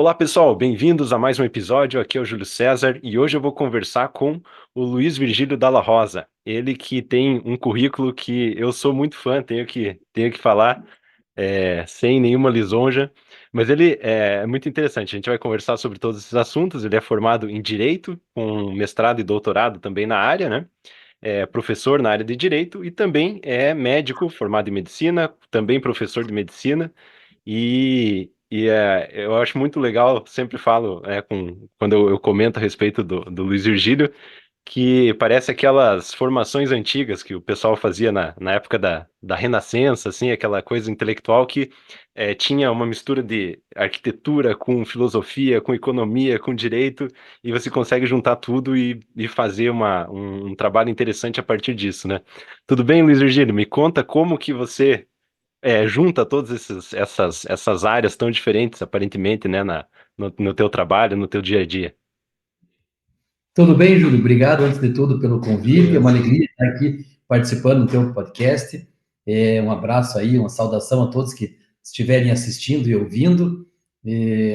Olá, pessoal, bem-vindos a mais um episódio. Aqui é o Júlio César e hoje eu vou conversar com o Luiz Virgílio Dalla Rosa. Ele que tem um currículo que eu sou muito fã, tenho que falar sem nenhuma lisonja, mas ele é muito interessante. A gente vai conversar sobre todos esses assuntos. Ele é formado em Direito, com mestrado e doutorado também na área, né? É professor na área de Direito e também é médico formado em Medicina, também professor de Medicina. Eu acho muito legal, sempre falo, quando eu comento a respeito do Luiz Virgílio, que parece aquelas formações antigas que o pessoal fazia na época da Renascença, assim, aquela coisa intelectual que tinha uma mistura de arquitetura com filosofia, com economia, com direito, e você consegue juntar tudo e fazer um trabalho interessante a partir disso, né? Tudo bem, Luiz Virgílio? Me conta como que você junta todas essas áreas tão diferentes, aparentemente, né, no teu trabalho, no teu dia a dia. Tudo bem, Júlio? Obrigado, antes de tudo, pelo convite. É uma Beleza. alegria estar aqui participando do teu podcast. Um abraço aí, uma saudação a todos que estiverem assistindo e ouvindo.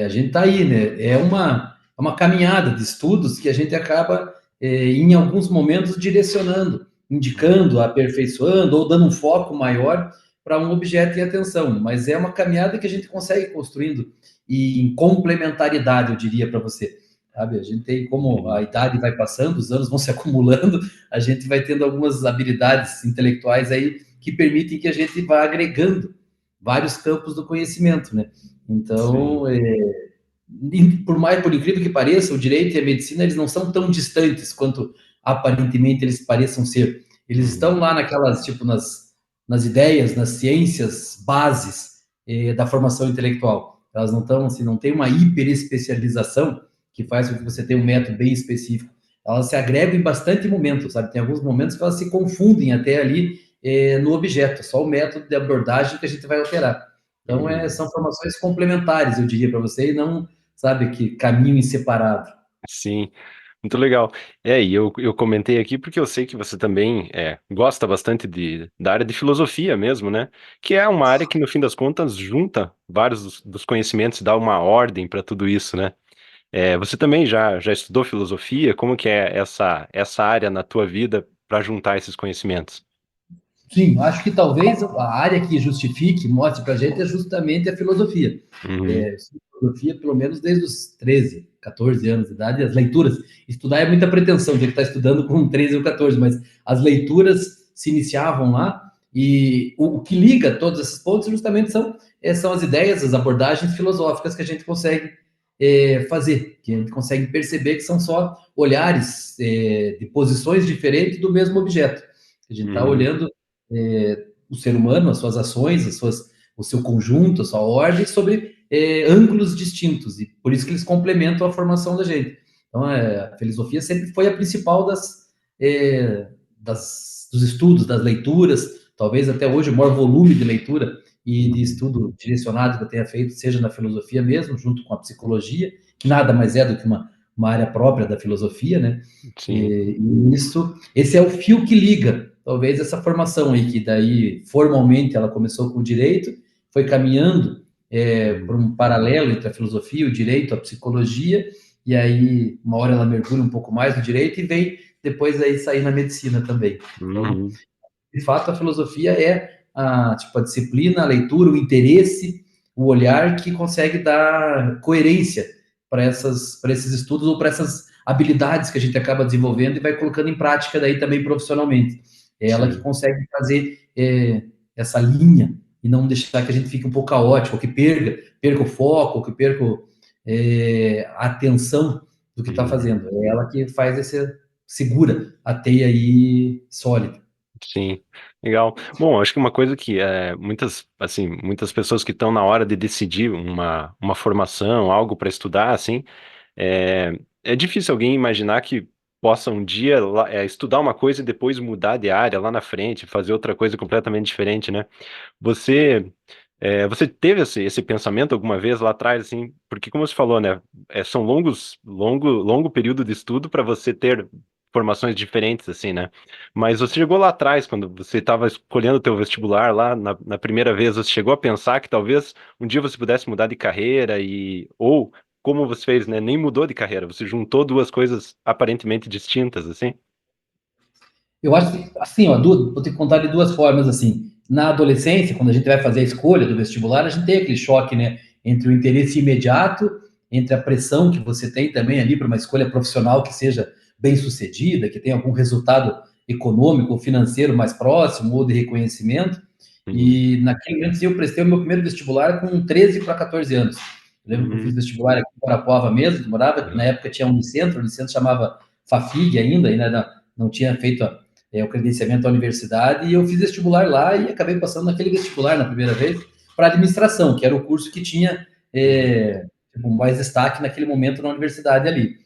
A gente está aí, né? É uma caminhada de estudos que a gente acaba, em alguns momentos, direcionando, indicando, aperfeiçoando ou dando um foco maior para um objeto em atenção. Mas é uma caminhada que a gente consegue construindo e em complementaridade, eu diria para você, sabe? A gente tem, como a Uhum. idade vai passando, os anos vão se acumulando, a gente vai tendo algumas habilidades intelectuais aí que permitem que a gente vá agregando vários campos do conhecimento, né? Sim. Então, por incrível que pareça, o direito e a medicina, eles não são tão distantes quanto aparentemente eles pareçam ser. Eles Uhum. estão lá naquelas, tipo, nas ideias, nas ciências bases da formação intelectual. Elas não estão, assim, não tem uma hiperespecialização que faz com que você tenha um método bem específico. Elas se agregam em bastante momentos, sabe? Tem alguns momentos que elas se confundem até ali no objeto, só o método de abordagem que a gente vai alterar. Então, Uhum. são formações complementares, eu diria para você, e não, sabe, que caminho em separado. Sim, muito legal. E eu comentei aqui porque eu sei que você também gosta bastante da área de filosofia mesmo, né? Que é uma área que, no fim das contas, junta vários dos conhecimentos, dá uma ordem para tudo isso, né? Você também já estudou filosofia? Como que é essa área na tua vida para juntar esses conhecimentos? Sim, acho que talvez a área que justifique, mostre para a gente, é justamente a filosofia. Uhum. Filosofia, pelo menos desde os 13, 14 anos de idade, as leituras. Estudar é muita pretensão, ter que estar estudando com 13 ou 14, mas as leituras se iniciavam lá, e o que liga todos esses pontos justamente são as ideias, as abordagens filosóficas que a gente consegue fazer, que a gente consegue perceber que são só olhares de posições diferentes do mesmo objeto. A gente está Uhum. olhando o ser humano, as suas ações, o seu conjunto, a sua ordem, sobre ângulos distintos, e por isso que eles complementam a formação da gente. Então, a filosofia sempre foi a principal dos estudos, das leituras, talvez até hoje o maior volume de leitura e de Uhum. estudo direcionado que eu tenha feito, seja na filosofia mesmo, junto com a psicologia, que nada mais é do que uma área própria da filosofia, né? Sim. E esse é o fio que liga, talvez, essa formação aí, que daí, formalmente, ela começou com o direito, foi caminhando por Uhum. um paralelo entre a filosofia, o direito, a psicologia, e aí, uma hora ela mergulha um pouco mais no direito e vem depois aí sair na medicina também. Então, Uhum. de fato, a filosofia é a disciplina, a leitura, o interesse, o olhar que consegue dar coerência para esses estudos ou para essas habilidades que a gente acaba desenvolvendo e vai colocando em prática daí também profissionalmente. É ela que Sim. consegue fazer essa linha e não deixar que a gente fique um pouco caótico, ou que perca o foco, ou que perca a atenção do que está Uhum. fazendo. É ela que faz segura a teia aí sólida. Sim, legal. Bom, acho que uma coisa que muitas pessoas que estão na hora de decidir uma formação, algo para estudar, assim, é difícil alguém imaginar que possa um dia estudar uma coisa e depois mudar de área lá na frente, fazer outra coisa completamente diferente, né? Você, você teve esse pensamento alguma vez lá atrás, assim? Porque como você falou, né? São longo período de estudo para você ter formações diferentes, assim, né? Mas você chegou lá atrás, quando você estava escolhendo o teu vestibular lá na primeira vez, você chegou a pensar que talvez um dia você pudesse mudar de carreira ou como você fez, né? Nem mudou de carreira, você juntou duas coisas aparentemente distintas, assim. Eu acho que, assim, ó, vou ter que contar de duas formas, assim. Na adolescência, quando a gente vai fazer a escolha do vestibular, a gente tem aquele choque, né, entre o interesse imediato, entre a pressão que você tem também ali para uma escolha profissional que seja bem sucedida, que tenha algum resultado econômico ou financeiro mais próximo ou de reconhecimento. Uhum. E naquele momento, sim, eu prestei o meu primeiro vestibular com 13 para 14 anos. Eu lembro que eu fiz Uhum. vestibular aqui em Guarapuava mesmo, morava, na Uhum. época tinha um Unicentro, o Unicentro chamava Fafig ainda não tinha feito o credenciamento à universidade, e eu fiz vestibular lá e acabei passando naquele vestibular na primeira vez para administração, que era o curso que tinha Uhum. tipo, mais destaque naquele momento na universidade ali.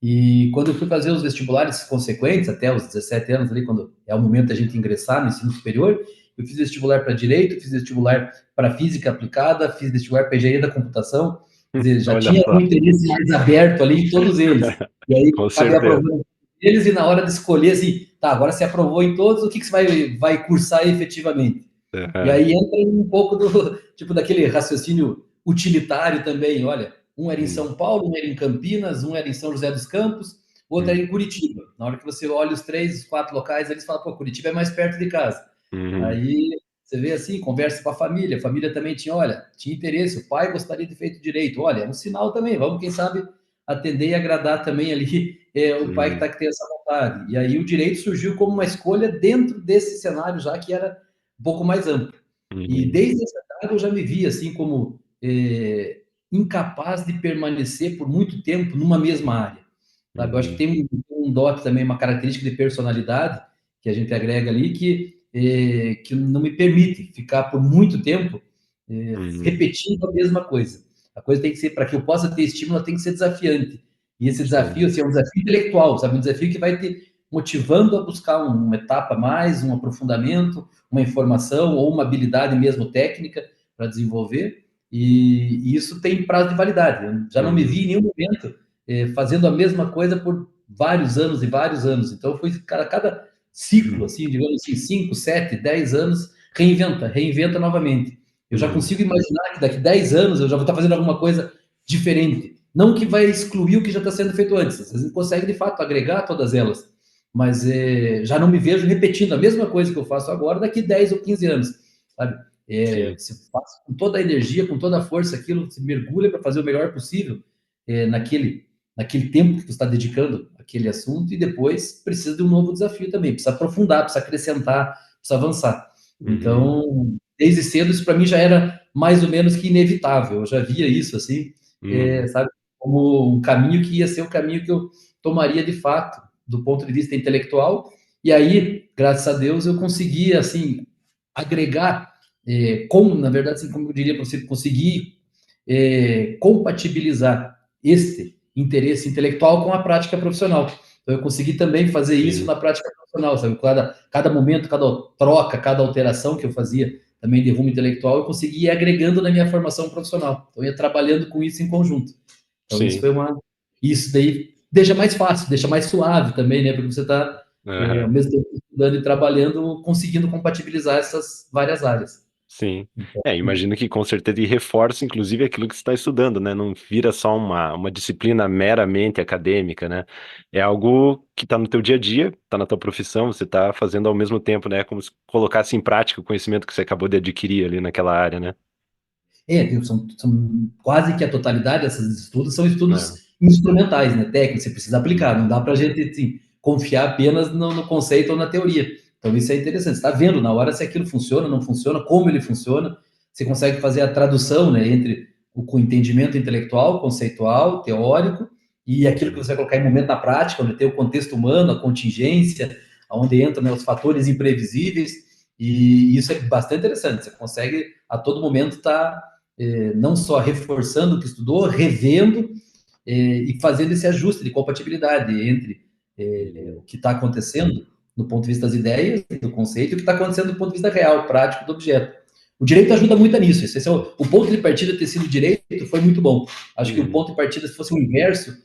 E quando eu fui fazer os vestibulares consequentes, até os 17 anos ali, quando é o momento da gente ingressar no ensino superior, eu fiz vestibular para Direito, fiz vestibular para Física Aplicada, fiz vestibular para Engenharia da Computação, quer dizer, já Olha tinha um só, interesse mais aberto ali em todos eles. E aí, com acabei certeza. aprovando eles e na hora de escolher, assim, tá, agora você aprovou em todos, o que, que você vai cursar efetivamente? E Uhum. aí entra um pouco do, tipo, daquele raciocínio utilitário também, olha, um era em Uhum. São Paulo, um era em Campinas, um era em São José dos Campos, outro era Uhum. em Curitiba. Na hora que você olha os três, os quatro locais, eles falam, pô, Curitiba é mais perto de casa. Uhum. Aí você vê assim, conversa com a família também tinha, olha, tinha interesse, o pai gostaria de feito direito, olha, é um sinal também, vamos, quem sabe, atender e agradar também ali o pai Uhum. que tem essa vontade. E aí o direito surgiu como uma escolha dentro desse cenário já que era um pouco mais amplo. E Uhum. desde essa idade eu já me vi assim como incapaz de permanecer por muito tempo numa mesma área. Sabe? Eu acho que Uhum. tem um dote também, uma característica de personalidade que a gente agrega ali que não me permite ficar por muito tempo Uhum. repetindo a mesma coisa. A coisa tem que ser, para que eu possa ter estímulo, ela tem que ser desafiante. E esse Sim. desafio assim, é um desafio intelectual, sabe? Um desafio que vai te motivando a buscar uma etapa a mais, um aprofundamento, uma informação ou uma habilidade mesmo técnica para desenvolver. E isso tem prazo de validade. Eu já não me Uhum. vi em nenhum momento fazendo a mesma coisa por vários anos e vários anos. Então, foi cada ciclo, Uhum. assim, digamos assim, 5, 7, 10 anos, reinventa novamente. Eu já Uhum. consigo imaginar que daqui 10 anos eu já vou estar fazendo alguma coisa diferente. Não que vai excluir o que já está sendo feito antes. Às vezes consegue, de fato, agregar todas elas. Mas já não me vejo repetindo a mesma coisa que eu faço agora daqui 10 ou 15 anos. Sabe? Sim. Se faz com toda a energia, com toda a força aquilo, se mergulha para fazer o melhor possível naquele tempo que você está dedicando àquele assunto e depois precisa de um novo desafio também, precisa aprofundar, precisa acrescentar, precisa avançar. Uhum. Então, desde cedo, isso para mim já era mais ou menos que inevitável, eu já via isso, assim, Uhum. sabe, como um caminho que ia ser o caminho que eu tomaria de fato, do ponto de vista intelectual, e aí, graças a Deus, eu consegui, assim, agregar, como, na verdade, assim, como eu diria para você, conseguir compatibilizar este interesse intelectual com a prática profissional. Então, eu consegui também fazer isso Sim. na prática profissional, sabe? Cada momento, cada troca, cada alteração que eu fazia também de rumo intelectual, eu consegui ir agregando na minha formação profissional. Então, eu ia trabalhando com isso em conjunto. Então, isso Sim. foi Isso daí deixa mais fácil, deixa mais suave também, né? Porque você está, ao Aham. mesmo tempo, estudando e trabalhando, conseguindo compatibilizar essas várias áreas. Sim. Então, Imagino que com certeza e reforça, inclusive, aquilo que você está estudando, né? Não vira só uma disciplina meramente acadêmica, né? É algo que está no teu dia a dia, está na tua profissão, você está fazendo ao mesmo tempo, né? Como se colocasse em prática o conhecimento que você acabou de adquirir ali naquela área, né? são quase que a totalidade desses estudos são É. estudos instrumentais, né, técnicos, você precisa aplicar, não Uhum. dá para a gente assim, confiar apenas no conceito ou na teoria. Então isso é interessante, você está vendo na hora se aquilo funciona, não funciona, como ele funciona, você consegue fazer a tradução, né, entre o entendimento intelectual, conceitual, teórico, e aquilo que Uhum. você vai colocar em momento na prática, onde tem o contexto humano, a contingência, onde entram, né, os fatores imprevisíveis, e isso é bastante interessante, você consegue a todo momento estar não só reforçando o que estudou, revendo e fazendo esse ajuste de compatibilidade entre o Uhum. que está acontecendo do ponto de vista das ideias, do conceito, e o que está acontecendo do ponto de vista real, prático do objeto. O direito ajuda muito nisso. Esse é o ponto de partida ter sido direito foi muito bom. Acho que o Uhum. ponto de partida, se fosse o inverso,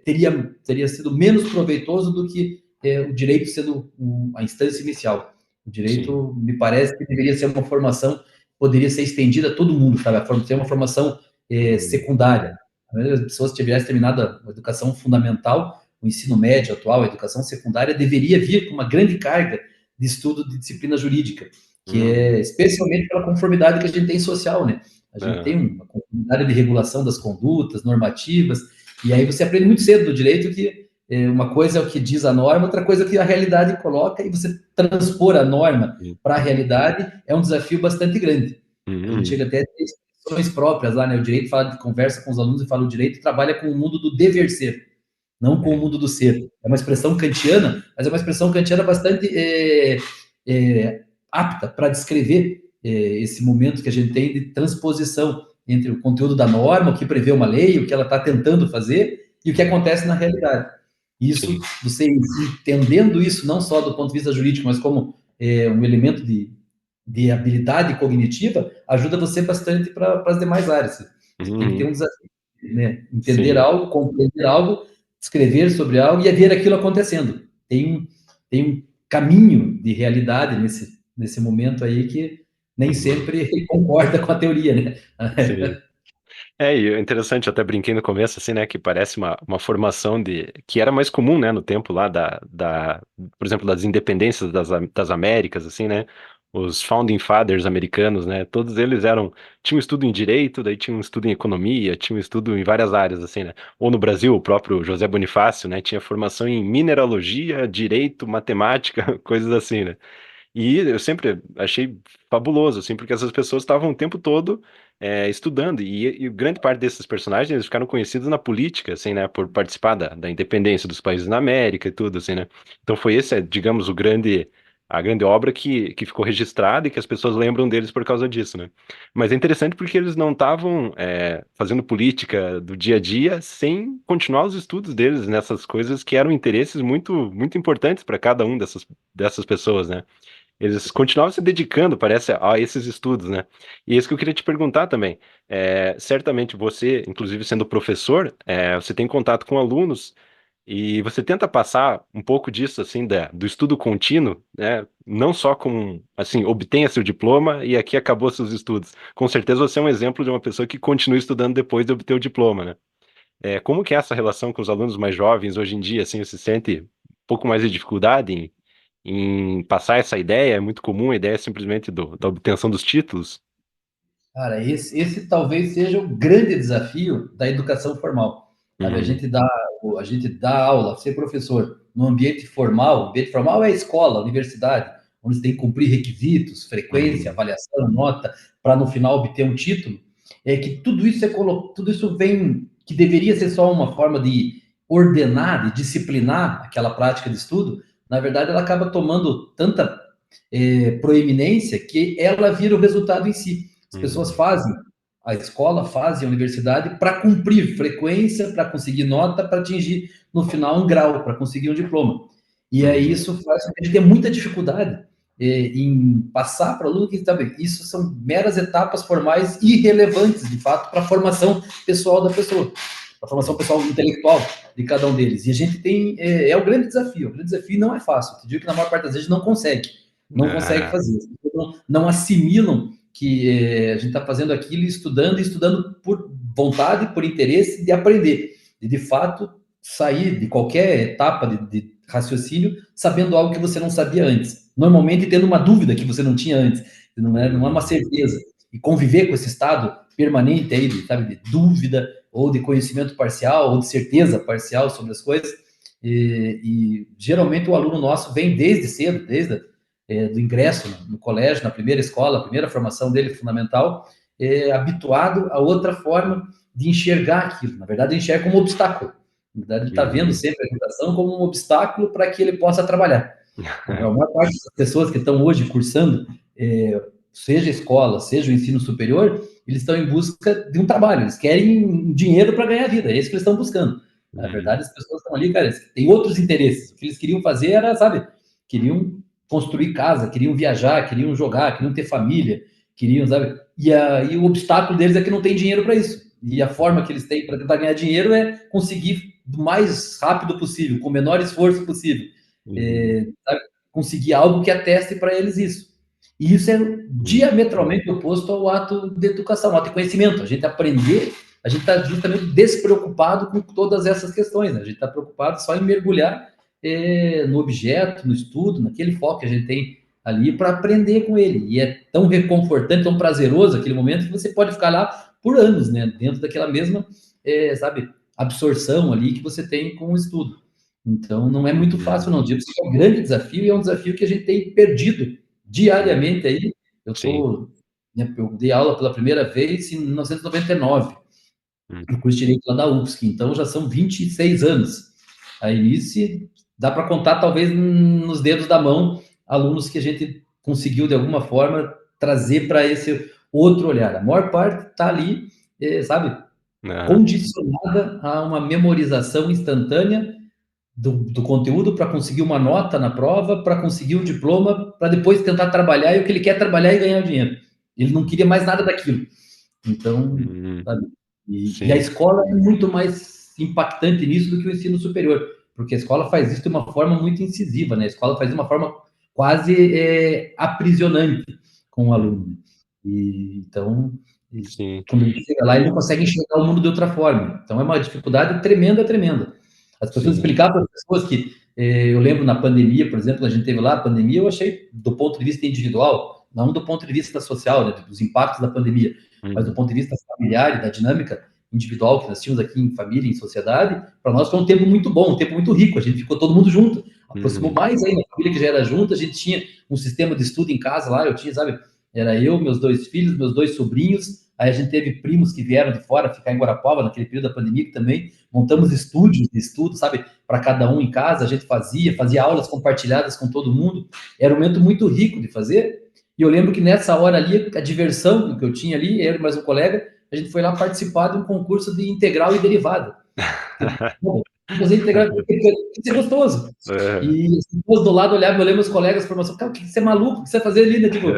teria sido menos proveitoso do que o direito sendo a instância inicial. O Sim. direito, me parece que deveria ser uma formação, poderia ser estendida a todo mundo, sabe? Ser uma formação Uhum. secundária. A maioria das pessoas que tivessem terminado a educação fundamental, o ensino médio atual, a educação secundária, deveria vir com uma grande carga de estudo de disciplina jurídica, que é Uhum. especialmente pela conformidade que a gente tem social, né? A gente tem Aham. uma conformidade de regulação das condutas, normativas, e aí você aprende muito cedo do direito que uma coisa é o que diz a norma, outra coisa é o que a realidade coloca, e você transpor a norma para a realidade é um desafio bastante grande. A gente Uhum. chega até a ter expressões próprias lá, né? O direito fala, conversa com os alunos e fala: o direito trabalha com o mundo do dever ser, não com o É, mundo do ser. É uma expressão kantiana, mas é uma expressão kantiana bastante apta para descrever esse momento que a gente tem de transposição entre o conteúdo da norma, o que prevê uma lei, o que ela está tentando fazer, e o que uhum. acontece na realidade. Isso, Sim. você entendendo isso, não só do ponto de vista jurídico, mas como um elemento de habilidade cognitiva, ajuda você bastante para as demais áreas. Você tem que ter Uhum. um desafio, né? Entender Sim. algo, compreender algo, escrever sobre algo e ver aquilo acontecendo. Tem um caminho de realidade nesse momento aí que nem Uhum. sempre concorda com a teoria, né? Sim. É, e é interessante, eu até brinquei no começo, assim, né, que parece uma formação que era mais comum, né, no tempo lá por exemplo, das independências das Américas, assim, né, os Founding Fathers americanos, né, todos eles tinham estudo em direito, daí tinham estudo em economia, tinham estudo em várias áreas, assim, né, ou no Brasil, o próprio José Bonifácio, né, tinha formação em mineralogia, direito, matemática, coisas assim, né. E eu sempre achei fabuloso, assim, porque essas pessoas estavam o tempo todo estudando, e grande parte desses personagens eles ficaram conhecidos na política, assim, né, por participar da independência dos países na América e tudo, assim, né. Então foi esse, digamos, a grande obra que ficou registrada e que as pessoas lembram deles por causa disso, né. Mas é interessante porque eles não estavam fazendo política do dia a dia sem continuar os estudos deles nessas coisas que eram interesses muito, muito importantes para cada um dessas pessoas, né. Eles continuavam se dedicando, parece, a esses estudos, né? E é isso que eu queria te perguntar também. Certamente você, inclusive sendo professor, você tem contato com alunos e você tenta passar um pouco disso, assim, do estudo contínuo, né? Não só com, assim, obtenha seu diploma e aqui acabou seus estudos. Com certeza você é um exemplo de uma pessoa que continua estudando depois de obter o diploma, né? Como que é essa relação com os alunos mais jovens hoje em dia, assim, você sente um pouco mais de dificuldade em passar essa ideia? É muito comum a ideia simplesmente da obtenção dos títulos? Cara, esse talvez seja o grande desafio da educação formal. Sabe? Uhum, A gente dá aula, ser professor no ambiente formal é a escola, a universidade, onde você tem que cumprir requisitos, frequência, uhum, avaliação, nota, para no final obter um título. É que tudo isso vem, que deveria ser só uma forma de ordenar, de disciplinar aquela prática de estudo, na verdade ela acaba tomando tanta proeminência que ela vira o resultado em si. As pessoas uhum, fazem a escola, fazem a universidade para cumprir frequência, para conseguir nota, para atingir no final um grau, para conseguir um diploma. E aí uhum, isso faz com que a gente tenha muita dificuldade em passar para o aluno que, sabe, isso são meras etapas formais irrelevantes, de fato, para a formação pessoal da pessoa, para a formação uhum. pessoal intelectual de cada um deles. E a gente tem, o grande desafio. O grande desafio não é fácil. Eu digo que na maior parte das vezes não consegue Ah, fazer. Não assimilam que a gente está fazendo aquilo e estudando por vontade, por interesse de aprender, de fato sair de qualquer etapa de raciocínio sabendo algo que você não sabia antes. Normalmente tendo uma dúvida que você não tinha antes, não é uma uhum, certeza. E conviver com esse estado permanente aí, sabe, de dúvida, ou de conhecimento parcial, ou de certeza parcial sobre as coisas. E geralmente o aluno nosso vem desde cedo, desde do ingresso no colégio, na primeira escola, a primeira formação dele fundamental, habituado a outra forma de enxergar aquilo. Na verdade, ele enxerga como um obstáculo. Na verdade, ele está vendo uhum. sempre a educação como um obstáculo para que ele possa trabalhar. A maior parte das pessoas que estão hoje cursando, seja escola, seja o ensino superior, eles estão em busca de um trabalho, eles querem dinheiro para ganhar vida, é isso que eles estão buscando. Na Uhum, verdade, as pessoas estão ali, cara, têm outros interesses. O que eles queriam fazer era, sabe, queriam construir casa, queriam viajar, queriam jogar, queriam ter família, queriam, sabe? E o obstáculo deles é que não tem dinheiro para isso. E a forma que eles têm para tentar ganhar dinheiro é conseguir do mais rápido possível, com o menor esforço possível, uhum, sabe? Conseguir algo que ateste para eles isso. E isso é uhum, diametralmente oposto ao ato de educação, ao ato de conhecimento. A gente aprender a gente está justamente despreocupado com todas essas questões, né? A gente está preocupado só em mergulhar no objeto, no estudo, naquele foco que a gente tem ali para aprender com ele. E é tão reconfortante, tão prazeroso aquele momento que você pode ficar lá por anos, né? Dentro daquela mesma, sabe, absorção ali que você tem com o estudo. Então, não é muito fácil, não. Digo que é um grande desafio e é um desafio que a gente tem perdido diariamente aí. Sim. Eu dei aula pela primeira vez em 1999, no curso de Direito lá da UFSC, então já são 26 anos. Aí nisso dá para contar, talvez, nos dedos da mão, alunos que a gente conseguiu, de alguma forma, trazer para esse outro olhar. A maior parte está ali, sabe, Aham. condicionada a uma memorização instantânea do conteúdo para conseguir uma nota na prova, para conseguir um diploma, para depois tentar trabalhar, e o que ele quer é trabalhar e ganhar dinheiro. Ele não queria mais nada daquilo. Então, Uhum. sabe? E a Sim. escola é muito mais impactante nisso do que o ensino superior, porque a escola faz isso de uma forma muito incisiva, né? A escola faz de uma forma quase aprisionante com o Uhum. aluno. E, então, Sim. quando ele chega lá, ele não consegue enxergar o mundo de outra forma. Então, é uma dificuldade tremenda, tremenda. As pessoas Sim. explicar para as pessoas que eu lembro na pandemia, por exemplo, a gente teve lá a pandemia, eu achei do ponto de vista individual, não do ponto de vista social, né, dos impactos da pandemia, mas do Uhum. ponto de vista familiar e da dinâmica individual que nós tínhamos aqui em família, em sociedade, para nós foi um tempo muito bom, um tempo muito rico, a gente ficou todo mundo junto, aproximou Uhum. mais ainda, a família que já era junto, a gente tinha um sistema de estudo em casa lá, eu tinha, sabe, era eu, meus 2 filhos, meus 2 sobrinhos, aí a gente teve primos que vieram de fora ficar em Guarapuava naquele período da pandemia também, montamos estúdios de estudo, sabe, para cada um em casa, a gente fazia aulas compartilhadas com todo mundo, era um momento muito rico de fazer, e eu lembro que nessa hora ali, a diversão que eu tinha ali, eu e mais um colega, a gente foi lá participar de um concurso de integral e derivada. Fazer integral isso é gostoso. Uhum. E as pessoas do lado olhavam, eu lembro meus colegas, formação, cara, o que você é maluco? O que você vai fazer ali, né? Tipo,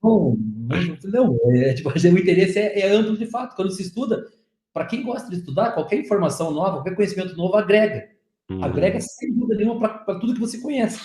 não, tipo, o interesse é amplo de fato. Quando se estuda, para quem gosta de estudar, qualquer informação nova, qualquer conhecimento novo agrega. Agrega Uhum. sem dúvida nenhuma para tudo que você conhece.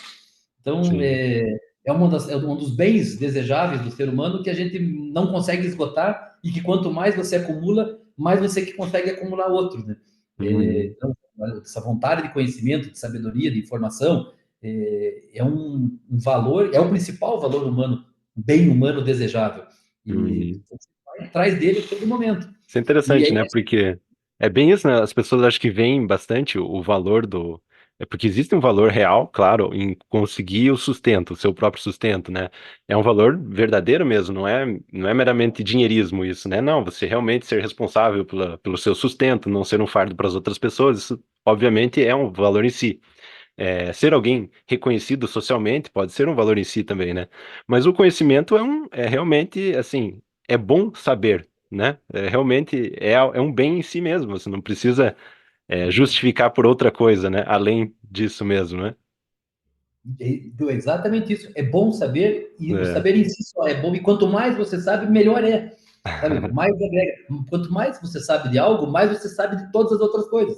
Então, Sim. é um dos bens desejáveis do ser humano que a gente não consegue esgotar e que quanto mais você acumula, mais você que consegue acumular outro, né? Uhum. Então, essa vontade de conhecimento, de sabedoria, de informação, é um valor, é o principal valor humano, bem humano desejável. E Uhum. você vai atrás dele a todo momento. Isso é E interessante, aí, né? Porque é bem isso, né? As pessoas acho que veem bastante o valor do. É porque existe um valor real, claro, em conseguir o sustento, o seu próprio sustento, né? É um valor verdadeiro mesmo, não é meramente dinheirismo isso, né? Não, você realmente ser responsável pelo seu sustento, não ser um fardo para as outras pessoas, isso obviamente é um valor em si. Ser alguém reconhecido socialmente pode ser um valor em si também, né? Mas o conhecimento é realmente, assim, é bom saber, né? Realmente é um bem em si mesmo, você não precisa justificar por outra coisa, né? Além disso mesmo, né? exatamente isso. É bom saber, e o É. saber em si só é bom. E quanto mais você sabe, melhor é. Sabe? Mais agrega. Quanto mais você sabe de algo, mais você sabe de todas as outras coisas.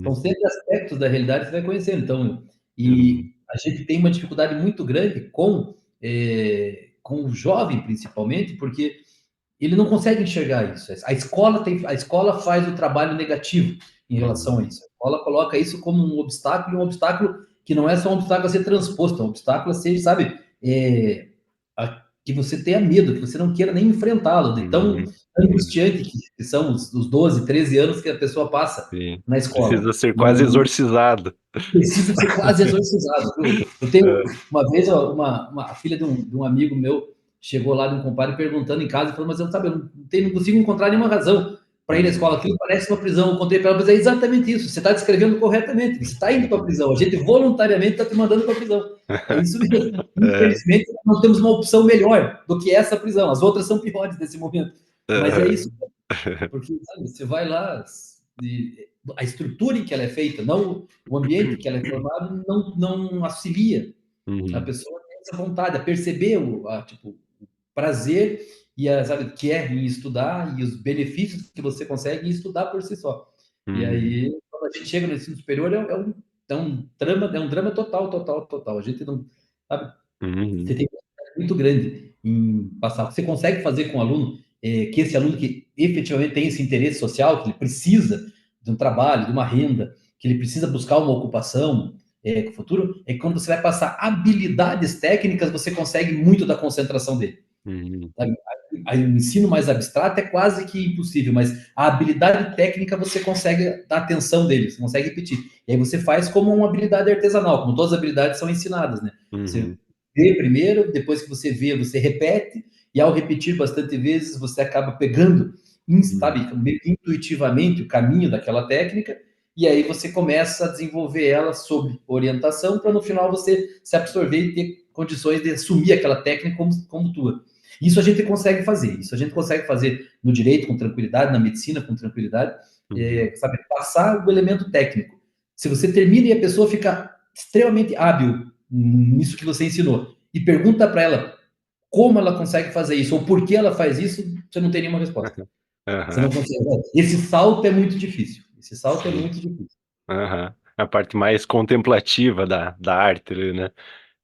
São Hum, sempre aspectos da realidade que você vai conhecendo. Então, hum, e a gente tem uma dificuldade muito grande com o jovem, principalmente, porque ele não consegue enxergar isso. A escola faz o trabalho negativo em relação a hum, isso. A escola coloca isso como um obstáculo que não é só um obstáculo a ser transposto, é um obstáculo a ser, sabe, que você tenha medo, que você não queira nem enfrentá-lo, de tão hum, hum, angustiante que são os 12, 13 anos que a pessoa passa sim. na escola. Precisa ser E quase aí, exorcizado. precisa ser quase exorcizado. Eu tenho É. uma vez uma filha de um amigo meu chegou lá de um compadre perguntando em casa e falou: mas eu, sabe, eu não consigo encontrar nenhuma razão para ir à Hum, escola. Aquilo parece uma prisão. Eu contei para ela, mas é exatamente isso. Você está descrevendo corretamente. Você está indo para a prisão. A gente voluntariamente está te mandando para a prisão. É isso mesmo. é, Infelizmente, nós temos uma opção melhor do que essa prisão. As outras são piores nesse momento. Mas é isso, porque sabe, você vai lá, a estrutura em que ela é feita, não o ambiente em que ela é formada, não auxilia a uhum, pessoa a ter essa vontade, a perceber tipo, o prazer sabe, que é em estudar e os benefícios que você consegue em estudar por si só. E uhum, aí, quando a gente chega no ensino superior, é um drama total, total, total. A gente não, sabe, você uhum, tem uma dificuldade muito grande em passar. Você consegue fazer com o aluno que esse aluno que efetivamente tem esse interesse social, que ele precisa de um trabalho, de uma renda, que ele precisa buscar uma ocupação no futuro, é que quando você vai passar habilidades técnicas, você consegue muito da concentração dele. Uhum. Aí o ensino mais abstrato é quase que impossível, mas a habilidade técnica você consegue dar atenção dele, você consegue repetir. E aí você faz como uma habilidade artesanal, como todas as habilidades são ensinadas, né? Você Uhum. vê primeiro, depois que você vê, você repete, e ao repetir bastante vezes, você acaba pegando, Uhum. sabe, meio que intuitivamente o caminho daquela técnica, e aí você começa a desenvolver ela sob orientação, para no final você se absorver e ter condições de assumir aquela técnica como tua. Isso a gente consegue fazer, isso a gente consegue fazer no direito com tranquilidade, na medicina com tranquilidade, Uhum. sabe, passar o elemento técnico. Se você termina e a pessoa fica extremamente hábil nisso que você ensinou e pergunta para ela como ela consegue fazer isso ou por que ela faz isso, você não tem nenhuma resposta. Você Aham. não consegue. Esse salto é muito difícil. Esse salto é Sim. muito difícil. Aham. A parte mais contemplativa da arte, ali, né?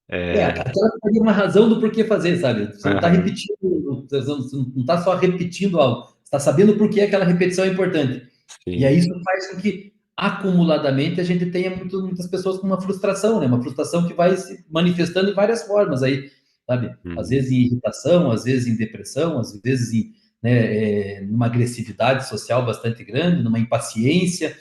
É. Aquela que teria uma razão do porquê fazer, sabe? Você não está Aham. repetindo, você não está só repetindo algo, você está sabendo por que aquela repetição é importante. E Sim. aí isso faz com que, acumuladamente, a gente tenha muitas pessoas com uma frustração, né? Uma frustração que vai se manifestando em várias formas aí, sabe? Às Uhum. vezes em irritação, às vezes em depressão, às vezes em, né, numa agressividade social bastante grande, numa impaciência,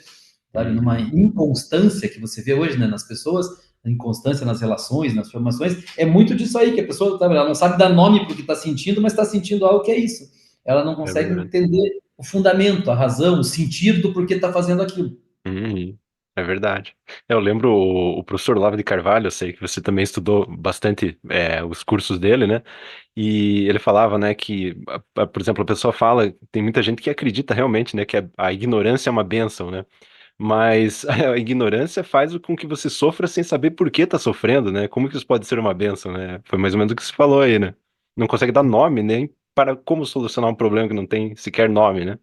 sabe? Numa Uhum. inconstância que você vê hoje, né, nas pessoas, a inconstância nas relações, nas formações, é muito disso aí, que a pessoa, sabe, ela não sabe dar nome para o que está sentindo, mas está sentindo algo que é isso. Ela não É consegue verdade. entender o fundamento, a razão, o sentido do porquê está fazendo aquilo. Uhum. É verdade. Eu lembro o professor Olavo de Carvalho, eu sei que você também estudou bastante os cursos dele, né? E ele falava, né, que, por exemplo, a pessoa fala, tem muita gente que acredita realmente, né, que a ignorância é uma bênção, né? Mas a ignorância faz com que você sofra sem saber por que tá sofrendo, né? Como que isso pode ser uma bênção, né? Foi mais ou menos o que você falou aí, né? Não consegue dar nome nem para como solucionar um problema que não tem sequer nome, né?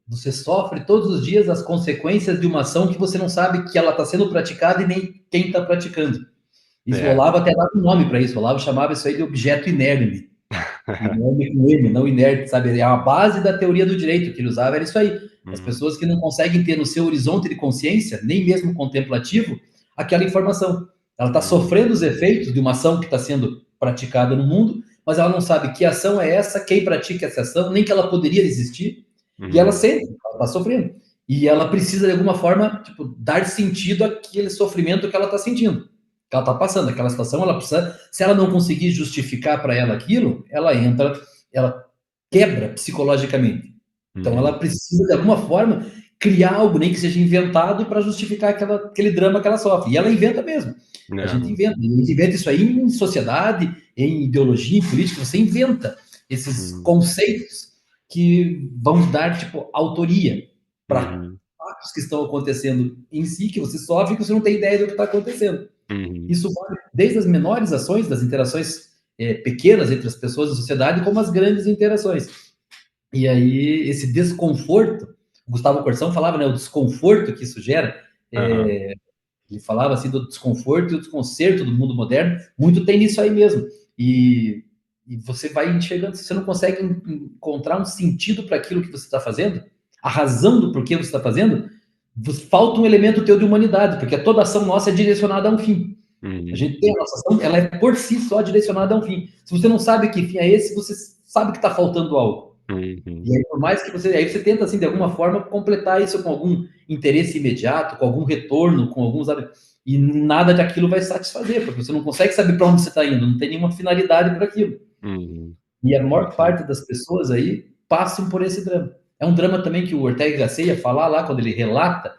Você sofre todos os dias as consequências de uma ação que você não sabe que ela está sendo praticada e nem quem está praticando. Isso, o É. Olavo até dava um nome para isso. O Olavo chamava isso aí de objeto inerme. Inerme com M, não inerte, sabe? É a base da teoria do direito que ele usava, era isso aí. As Uhum. pessoas que não conseguem ter no seu horizonte de consciência, nem mesmo contemplativo, aquela informação. Ela está Uhum. sofrendo os efeitos de uma ação que está sendo praticada no mundo, mas ela não sabe que ação é essa, quem pratica essa ação, nem que ela poderia existir, e ela Uhum. sente, ela está sofrendo. E ela precisa, de alguma forma, tipo, dar sentido àquele sofrimento que ela está sentindo, que ela está passando. Aquela situação, ela precisa, se ela não conseguir justificar para ela aquilo, ela entra, ela quebra psicologicamente. Então, ela Uhum. precisa, de alguma forma, criar algo, nem que seja inventado, para justificar aquele drama que ela sofre. E ela inventa mesmo. A gente Não. inventa. A gente inventa isso aí em sociedade, em ideologia, em política. Você inventa esses Uhum. conceitos que vão dar, tipo, autoria para Uhum. fatos que estão acontecendo em si, que você sofre e que você não tem ideia do que está acontecendo. Uhum. Isso vale desde as menores ações, das interações pequenas entre as pessoas da sociedade, como as grandes interações. E aí, esse desconforto, o Gustavo Corsão falava, né, o desconforto que isso gera, Aham. ele falava assim do desconforto e o desconcerto do mundo moderno, muito tem nisso aí mesmo. E você vai enxergando, se você não consegue encontrar um sentido para aquilo que você está fazendo, a razão do porquê você está fazendo, falta um elemento teu de humanidade, porque toda ação nossa é direcionada a um fim. A Uhum. gente tem a nossa ação, ela é por si só direcionada a um fim. Se você não sabe que fim é esse, você sabe que está faltando algo. Uhum. E aí, por mais que você. Aí você tenta, assim, de alguma forma, completar isso com algum interesse imediato, com algum retorno, com alguns. E nada daquilo vai satisfazer, porque você não consegue saber para onde você está indo, não tem nenhuma finalidade para aquilo. Uhum. E a maior Bacana. parte das pessoas aí passam por esse drama. É um drama também que o Ortega Gasset ia falar lá, quando ele relata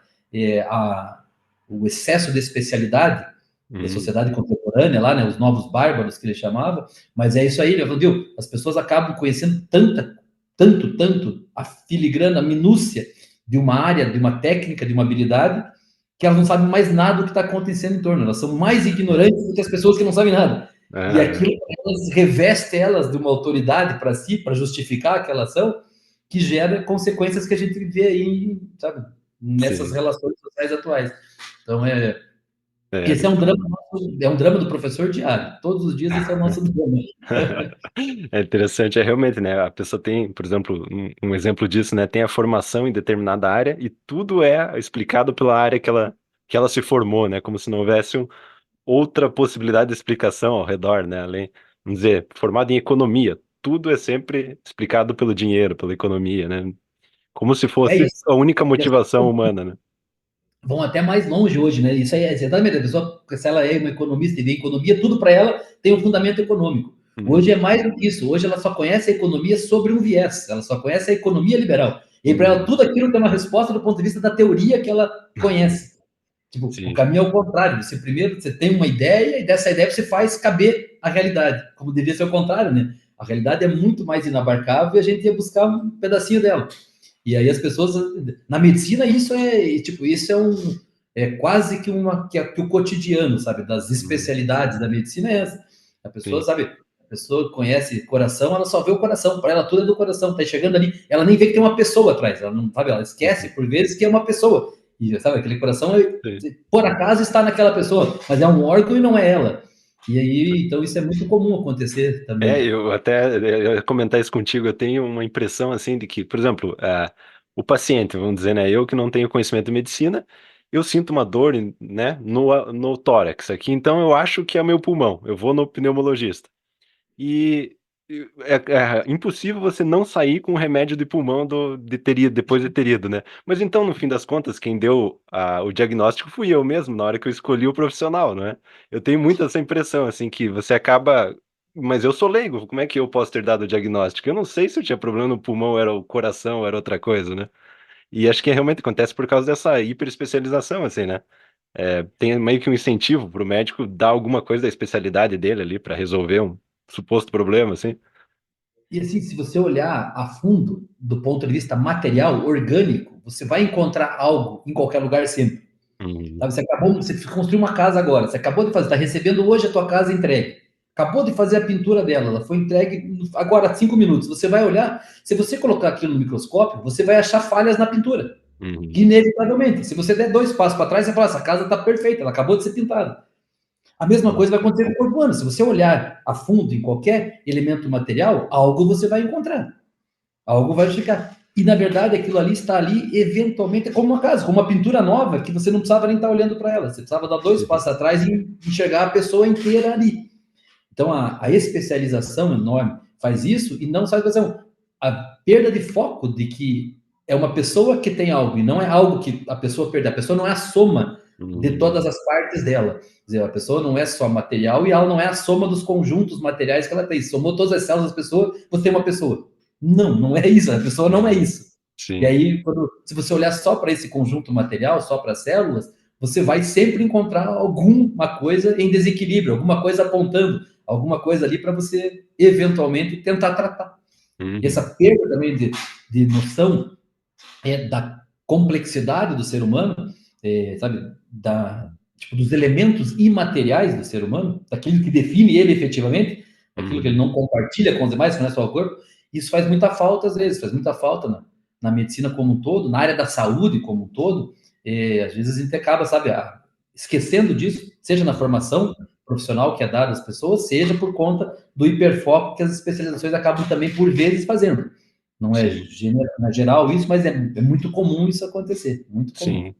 o excesso de especialidade da Uhum. sociedade contemporânea, lá, né, os novos bárbaros que ele chamava, mas é isso aí, ele falou, viu, as pessoas acabam conhecendo tanto a filigrana, a minúcia de uma área, de uma técnica, de uma habilidade, que elas não sabem mais nada do que está acontecendo em torno, elas são mais ignorantes do que as pessoas que não sabem nada. E Aham. aquilo elas reveste elas de uma autoridade para si, para justificar aquela ação, que gera consequências que a gente vê aí, sabe, nessas Sim. relações sociais atuais. Então, É, Esse é um drama nosso, é um drama do professor diário. Todos os dias esse é o nosso drama. é interessante, é realmente, né? A pessoa tem, por exemplo, um exemplo disso, né? Tem a formação em determinada área e tudo é explicado pela área que ela se formou, né? Como se não houvesse outra possibilidade de explicação ao redor, né? Além, vamos dizer, formado em economia, tudo é sempre explicado pelo dinheiro, pela economia, né? Como se É fosse isso. a única E as motivação pessoas humana, né? vão até mais longe hoje, né? Isso aí é exatamente. A pessoa, se ela é uma economista e vê economia, tudo para ela tem um fundamento econômico. Hoje Uhum, é mais do que isso. Hoje ela só conhece a economia sobre um viés. Ela só conhece a economia liberal. E para ela, uhum, tudo aquilo tem uma resposta do ponto de vista da teoria que ela conhece. Tipo, o sim, caminho é o contrário. Você primeiro você tem uma ideia e dessa ideia você faz caber a realidade, como devia ser o contrário, né? A realidade é muito mais inabarcável e a gente ia buscar um pedacinho dela. E aí as pessoas na medicina isso é tipo isso é um é quase que uma que o cotidiano, sabe, das uhum, especialidades da medicina é essa. A pessoa sim, sabe, a pessoa conhece coração, ela só vê o coração, para ela tudo é do coração, tá chegando ali, ela nem vê que tem uma pessoa atrás, ela não sabe, ela esquece uhum, por vezes que é uma pessoa. E sabe, aquele coração sim. por acaso está naquela pessoa, mas é um órgão e não é ela. E aí, então isso é muito comum acontecer É, também. eu até eu ia comentar isso contigo. Eu tenho uma impressão assim de que, por exemplo, o paciente, vamos dizer, né, eu que não tenho conhecimento de medicina, eu sinto uma dor, né, no tórax aqui, então eu acho que é meu pulmão. Eu vou no pneumologista. E é impossível você não sair com o remédio de pulmão de ter ido, depois de ter ido, né? Mas então, no fim das contas, quem deu o diagnóstico fui eu mesmo, na hora que eu escolhi o profissional, não é? Eu tenho muito essa impressão, assim, que você acaba. Mas eu sou leigo, como é que eu posso ter dado o diagnóstico? Eu não sei se eu tinha problema no pulmão, era o coração, era outra coisa, né? E acho que realmente acontece por causa dessa hiperespecialização, assim, né? É, tem meio que um incentivo para o médico dar alguma coisa da especialidade dele ali para resolver um suposto problema, assim. E assim, se você olhar a fundo, do ponto de vista material, orgânico, você vai encontrar algo em qualquer lugar sempre. Uhum, Sabe? Você construiu uma casa agora, você acabou de fazer, está recebendo hoje a tua casa entregue. Acabou de fazer a pintura dela, ela foi entregue agora há 5 minutos. Você vai olhar, se você colocar aquilo no microscópio, você vai achar falhas na pintura. uhum, Inevitavelmente. Se você der 2 passos para trás, você fala, essa casa está perfeita, ela acabou de ser pintada. A mesma sim, coisa vai acontecer com o corpo humano. Se você olhar a fundo em qualquer elemento material, algo você vai encontrar. Algo vai ficar. E na verdade aquilo ali está ali, eventualmente, como uma casa, como uma pintura nova, que você não precisava nem estar olhando para ela. Você precisava dar 2 passos atrás e enxergar a pessoa inteira ali. Então a especialização enorme faz isso e não sabe fazer a perda de foco de que é uma pessoa que tem algo e não é algo que a pessoa perde. A pessoa não é a soma de todas uhum, as partes dela. Quer dizer, a pessoa não é só material e ela não é a soma dos conjuntos materiais que ela tem. Somou todas as células da pessoa, você tem uma pessoa. Não, não é isso. A pessoa não é uhum, isso. E sim, aí, se você olhar só para esse conjunto material, só para as células, você vai sempre encontrar alguma coisa em desequilíbrio, alguma coisa apontando, alguma coisa ali para você eventualmente tentar tratar. E essa uhum, perda também de noção da complexidade do ser humano, sabe, tipo, dos elementos imateriais do ser humano, daquilo que define ele efetivamente, daquilo que ele uhum, não compartilha com os demais, que não é só o corpo, isso faz muita falta às vezes, faz muita falta na medicina como um todo, na área da saúde como um todo, às vezes a gente acaba, sabe, esquecendo disso, seja na uhum, formação profissional que é dada às pessoas, seja por conta do hiperfoco que as especializações acabam também por vezes fazendo. Não é, sim, não é geral isso, mas é muito comum isso acontecer. Muito comum. sim.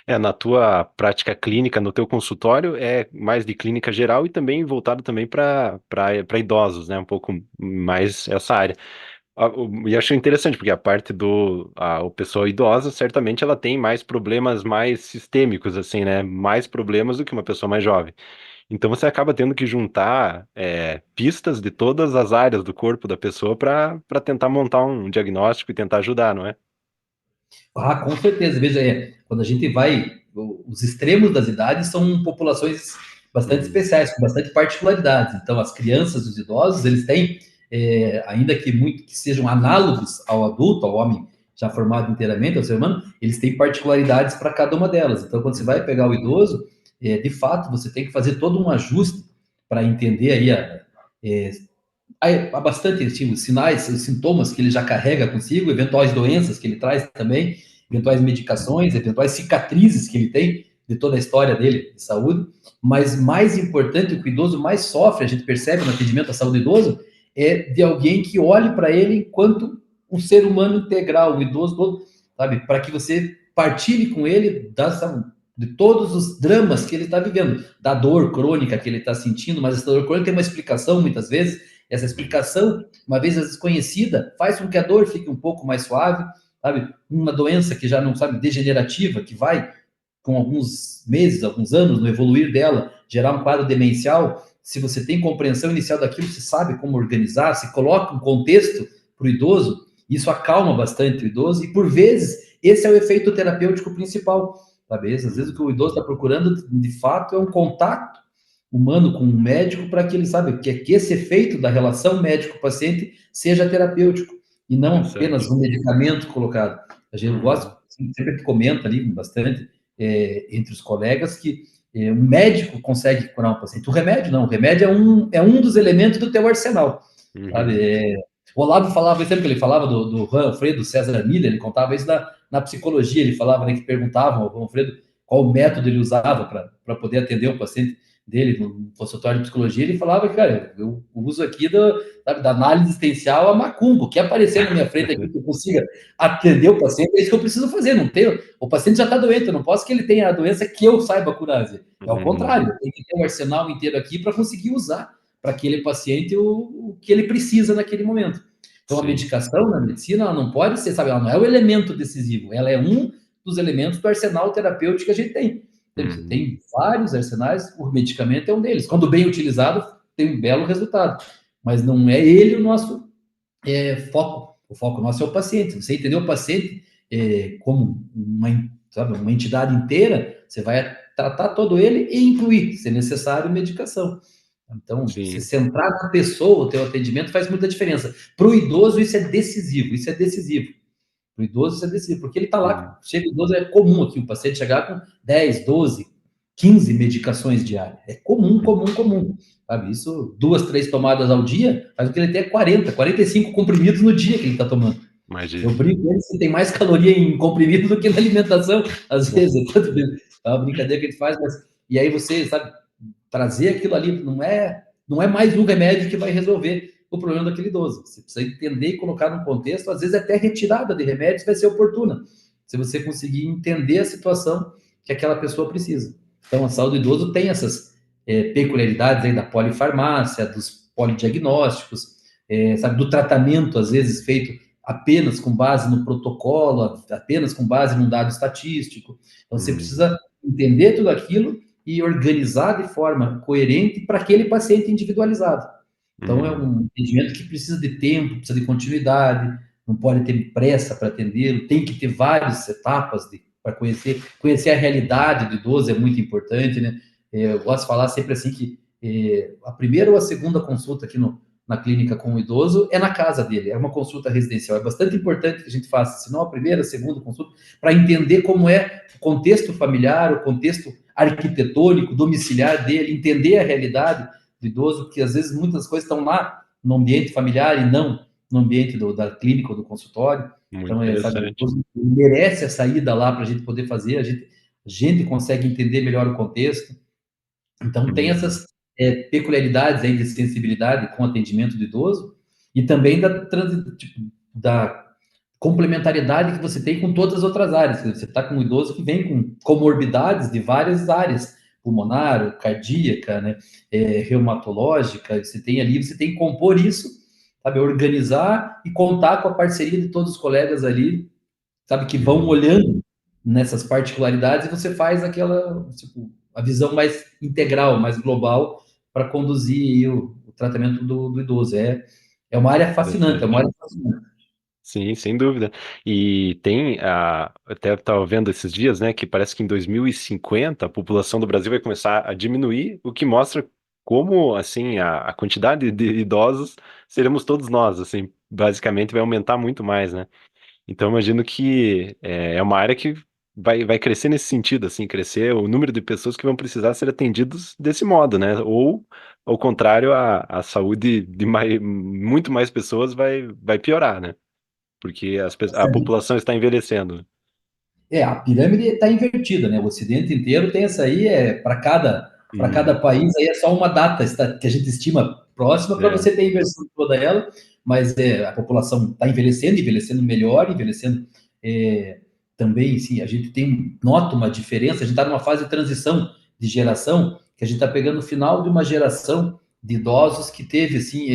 É, na tua prática clínica, no teu consultório, é mais de clínica geral e também voltado também para idosos, né? Um pouco mais essa área. E acho interessante, porque a parte o pessoa idosa, certamente ela tem mais problemas mais sistêmicos, assim, né? Mais problemas do que uma pessoa mais jovem. Então você acaba tendo que juntar pistas de todas as áreas do corpo da pessoa para tentar montar um diagnóstico e tentar ajudar, não é? Ah, com certeza. Veja, quando a gente vai, os extremos das idades são populações bastante Uhum, especiais, com bastante particularidades. Então, as crianças, os idosos, eles têm, ainda que muito que sejam análogos ao adulto, ao homem já formado inteiramente, ao ser humano, eles têm particularidades para cada uma delas. Então, quando você vai uhum, pegar o idoso, de fato, você tem que fazer todo um ajuste para entender aí é, há bastante assim, os sinais, os sintomas que ele já carrega consigo, eventuais doenças que ele traz também, eventuais medicações, eventuais cicatrizes que ele tem. de toda a história dele de saúde, mas mais importante, o que o idoso mais sofre, a gente percebe no atendimento à saúde do idoso, é de alguém que olhe para ele enquanto um ser humano integral, um idoso todo, sabe? Para que você partilhe com ele de todos os dramas que ele está vivendo, da dor crônica que ele está sentindo, mas essa dor crônica tem uma explicação muitas vezes. Essa explicação, uma vez desconhecida, faz com que a dor fique um pouco mais suave, sabe? Uma doença que já não sabe, degenerativa, que vai com alguns meses, alguns anos, no evoluir dela, gerar um quadro demencial. Se você tem compreensão inicial daquilo, você sabe como organizar, se coloca um contexto para o idoso, isso acalma bastante o idoso, e por vezes esse é o efeito terapêutico principal, sabe? Às vezes o que o idoso está procurando, de fato, é um contato humano com um médico para que ele sabe que esse efeito da relação médico-paciente seja terapêutico e não apenas Interessante. um medicamento colocado. A gente gosta, Uhum. sempre comenta ali bastante entre os colegas que um médico consegue curar um paciente. O remédio não, o remédio é um dos elementos do teu arsenal, sabe? Uhum. O Olavo falava, sempre que ele falava do Alfredo César Miller, ele contava isso na psicologia, ele falava, né, que perguntavam ao Alfredo qual método ele usava para poder atender o paciente dele no consultório de psicologia, ele falava que, cara, eu uso aqui da análise existencial a macumbo, o que aparecer na minha frente aqui que eu consiga atender o paciente, é isso que eu preciso fazer, não tenho, o paciente já está doente, eu não posso que ele tenha a doença que eu saiba curar, é o contrário, Uhum. tem que ter um arsenal inteiro aqui para conseguir usar para aquele paciente o que ele precisa naquele momento. Então, a Sim. medicação na medicina, ela não pode ser, sabe, ela não é o elemento decisivo, ela é um dos elementos do arsenal terapêutico que a gente tem. Você Uhum. tem vários arsenais, o medicamento é um deles. Quando bem utilizado, tem um belo resultado. Mas não é ele o nosso foco. O foco nosso é o paciente. Você entendeu o paciente como uma entidade inteira, você vai tratar todo ele e incluir, se necessário, medicação. Então, se Sim. centrar na pessoa, o teu atendimento faz muita diferença. Para o idoso, isso é decisivo, isso é decisivo. Para o idoso, isso é decisivo, porque ele está Uhum. lá, chega o idoso, é comum aqui o paciente chegar com 10, 12, 15 medicações diárias. É comum, comum, comum. Sabe? Isso, 2, 3 tomadas ao dia, faz com que ele tenha 40, 45 comprimidos no dia que ele está tomando. Eu Imagina. brinco com ele que tem mais caloria em comprimido do que na alimentação, às vezes. É uma brincadeira que ele faz, mas. E aí você, sabe, trazer aquilo ali não é mais um remédio que vai resolver o problema daquele idoso. Você precisa entender e colocar num contexto, às vezes até retirada de remédios vai ser oportuna, se você conseguir entender a situação que aquela pessoa precisa. Então, a saúde do idoso tem essas peculiaridades aí da polifarmácia, dos polidiagnósticos, sabe, do tratamento, às vezes, feito apenas com base no protocolo, apenas com base num dado estatístico. Então, você Uhum. precisa entender tudo aquilo e organizar de forma coerente para aquele paciente individualizado. Então, é Uhum. um atendimento que precisa de tempo, precisa de continuidade, não pode ter pressa para atendê-lo, tem que ter várias etapas para conhecer a realidade do idoso é muito importante, né? Eu gosto de falar sempre assim que a primeira ou a segunda consulta aqui na clínica com o idoso é na casa dele, é uma consulta residencial. É bastante importante que a gente faça, se não a primeira, a segunda consulta, para entender como é o contexto familiar, o contexto arquitetônico, domiciliar dele, entender a realidade do idoso, porque às vezes muitas coisas estão lá no ambiente familiar e não no ambiente da clínica ou do consultório. Muito Então, sabe, o interessante. idoso merece a saída lá para a gente poder fazer, a gente consegue entender melhor o contexto. Então, tem Uhum. essas peculiaridades aí de sensibilidade com o atendimento do idoso e também da complementariedade que você tem com todas as outras áreas. Você está com um idoso que vem com comorbidades de várias áreas, pulmonar, cardíaca, né, reumatológica, você tem que compor isso, sabe, organizar e contar com a parceria de todos os colegas ali, sabe, que vão Uhum. olhando nessas particularidades e você faz aquela, tipo, a visão mais integral, mais global para conduzir o tratamento do idoso. É uma área fascinante, é uma Interessante. área fascinante. Sim, sem dúvida. E tem até estava vendo esses dias, né, que parece que em 2050 a população do Brasil vai começar a diminuir, o que mostra como, assim, a quantidade de idosos seremos todos nós, assim, basicamente vai aumentar muito mais, né? Então, imagino que é uma área que vai crescer nesse sentido, assim, crescer o número de pessoas que vão precisar ser atendidos desse modo, né? Ou, ao contrário, a saúde de muito mais pessoas vai piorar, né? Porque a população está envelhecendo. A pirâmide está invertida, né? O Ocidente inteiro tem essa aí, para cada Uhum. país aí é só uma data que a gente estima próxima para É. você ter a inversão toda ela, mas a população está envelhecendo, envelhecendo melhor, envelhecendo também, sim, a gente nota uma diferença, a gente está numa fase de transição de geração, que a gente está pegando o final de uma geração de idosos que teve, assim,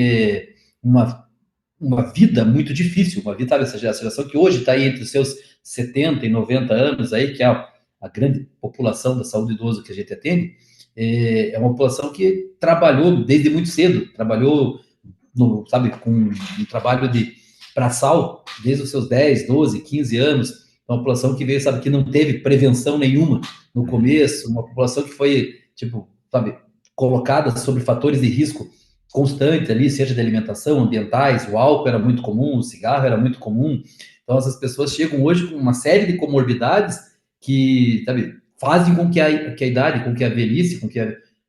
uma vida muito difícil, uma vida, sabe, essa geração que hoje está aí entre os seus 70 e 90 anos aí, que é a grande população da saúde idosa que a gente atende, é uma população que trabalhou desde muito cedo, trabalhou, sabe, com um trabalho de braçal desde os seus 10, 12, 15 anos, é uma população que veio, sabe, que não teve prevenção nenhuma no Uhum. começo, uma população que foi, tipo, sabe, colocada sobre fatores de risco constante ali, seja de alimentação, ambientais, o álcool era muito comum, o cigarro era muito comum. Então, essas pessoas chegam hoje com uma série de comorbidades que, sabe, fazem com que a idade, com que a velhice, com que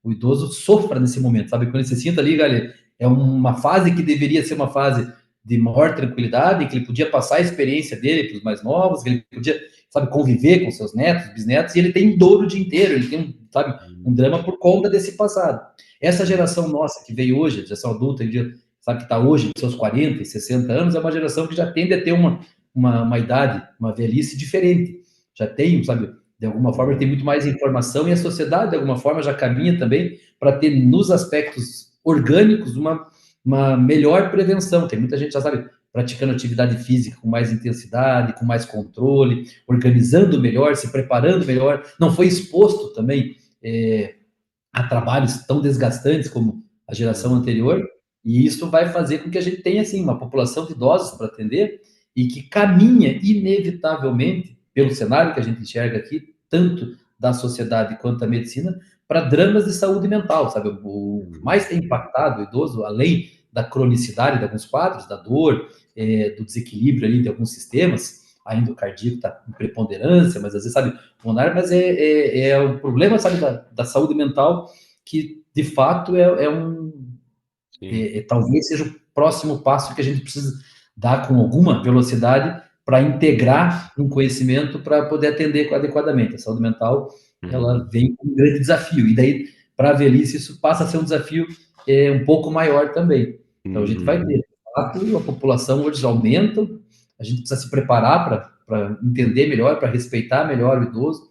o idoso sofra nesse momento, sabe? Quando ele se sinta ali, galera, é uma fase que deveria ser uma fase de maior tranquilidade, que ele podia passar a experiência dele para os mais novos, que ele podia, sabe, conviver com seus netos, bisnetos, e ele tem dor o dia inteiro, ele tem, sabe, um drama por conta desse passado. Essa geração nossa que veio hoje, geração adulta, sabe, que está hoje com seus 40 e 60 anos, é uma geração que já tende a ter uma idade, uma velhice diferente. Já tem, sabe, de alguma forma, tem muito mais informação e a sociedade, de alguma forma, já caminha também para ter, nos aspectos orgânicos, uma melhor prevenção. Tem muita gente, já sabe, praticando atividade física com mais intensidade, com mais controle, organizando melhor, se preparando melhor, não foi exposto também a trabalhos tão desgastantes como a geração Uhum. anterior, e isso vai fazer com que a gente tenha, assim, uma população de idosos para atender e que caminha, inevitavelmente, pelo cenário que a gente enxerga aqui, tanto da sociedade quanto da medicina, para dramas de saúde mental, sabe? O que Uhum. mais tem impactado o idoso, além da cronicidade de alguns quadros, da dor, do desequilíbrio ali de alguns sistemas, ainda o cardíaco está em preponderância, mas às vezes, sabe, pulmonar, mas é o problema, sabe, da saúde mental, que de fato Sim. talvez seja o próximo passo que a gente precisa dar com alguma velocidade para integrar um conhecimento para poder atender adequadamente. A saúde mental, ela Uhum. vem com um grande desafio, e daí, para a velhice, isso passa a ser um desafio um pouco maior também. Então, a gente vai Uhum. ter, de fato, a população hoje aumenta, a gente precisa se preparar para entender melhor, para respeitar melhor o idoso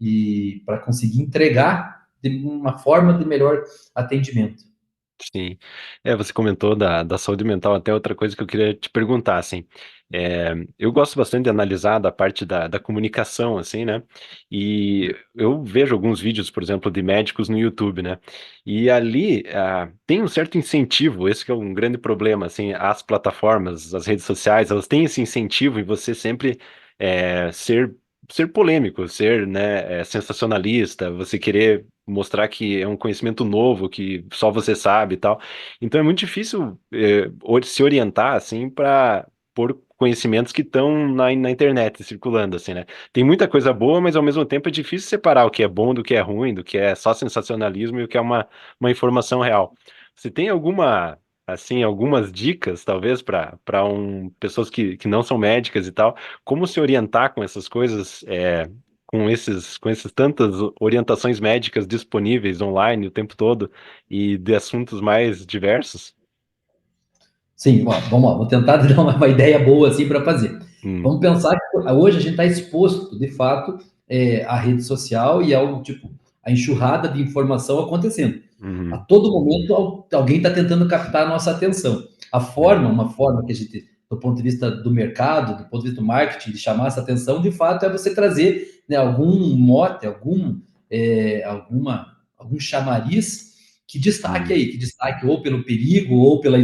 e para conseguir entregar de uma forma de melhor atendimento. Sim. Você comentou da saúde mental, até outra coisa que eu queria te perguntar, assim, eu gosto bastante de analisar da parte da comunicação, assim, né, e eu vejo alguns vídeos, por exemplo, de médicos no YouTube, né, e ali, tem um certo incentivo, esse que é um grande problema, assim, as plataformas, as redes sociais, elas têm esse incentivo em você sempre, ser polêmico, ser, né, sensacionalista, você querer mostrar que é um conhecimento novo, que só você sabe e tal. Então é muito difícil se orientar assim para por conhecimentos que estão na internet circulando assim, né? Tem muita coisa boa, mas ao mesmo tempo é difícil separar o que é bom do que é ruim, do que é só sensacionalismo e o que é uma informação real. Você tem alguma assim algumas dicas talvez para pessoas que não são médicas e tal, como se orientar com essas coisas com esses tantas orientações médicas disponíveis online o tempo todo e de assuntos mais diversos? Sim, ó, vamos lá, vou tentar dar uma ideia boa assim para fazer. Hum. Vamos pensar que hoje a gente está exposto, de fato, à rede social e ao tipo a enxurrada de informação acontecendo. A Uhum. todo momento alguém está tentando captar a nossa atenção. Uma forma que a gente, do ponto de vista do mercado, do ponto de vista do marketing, de chamar essa atenção, de fato, é você trazer, né, algum mote, algum chamariz Uhum. que destaque ou pelo perigo, ou pela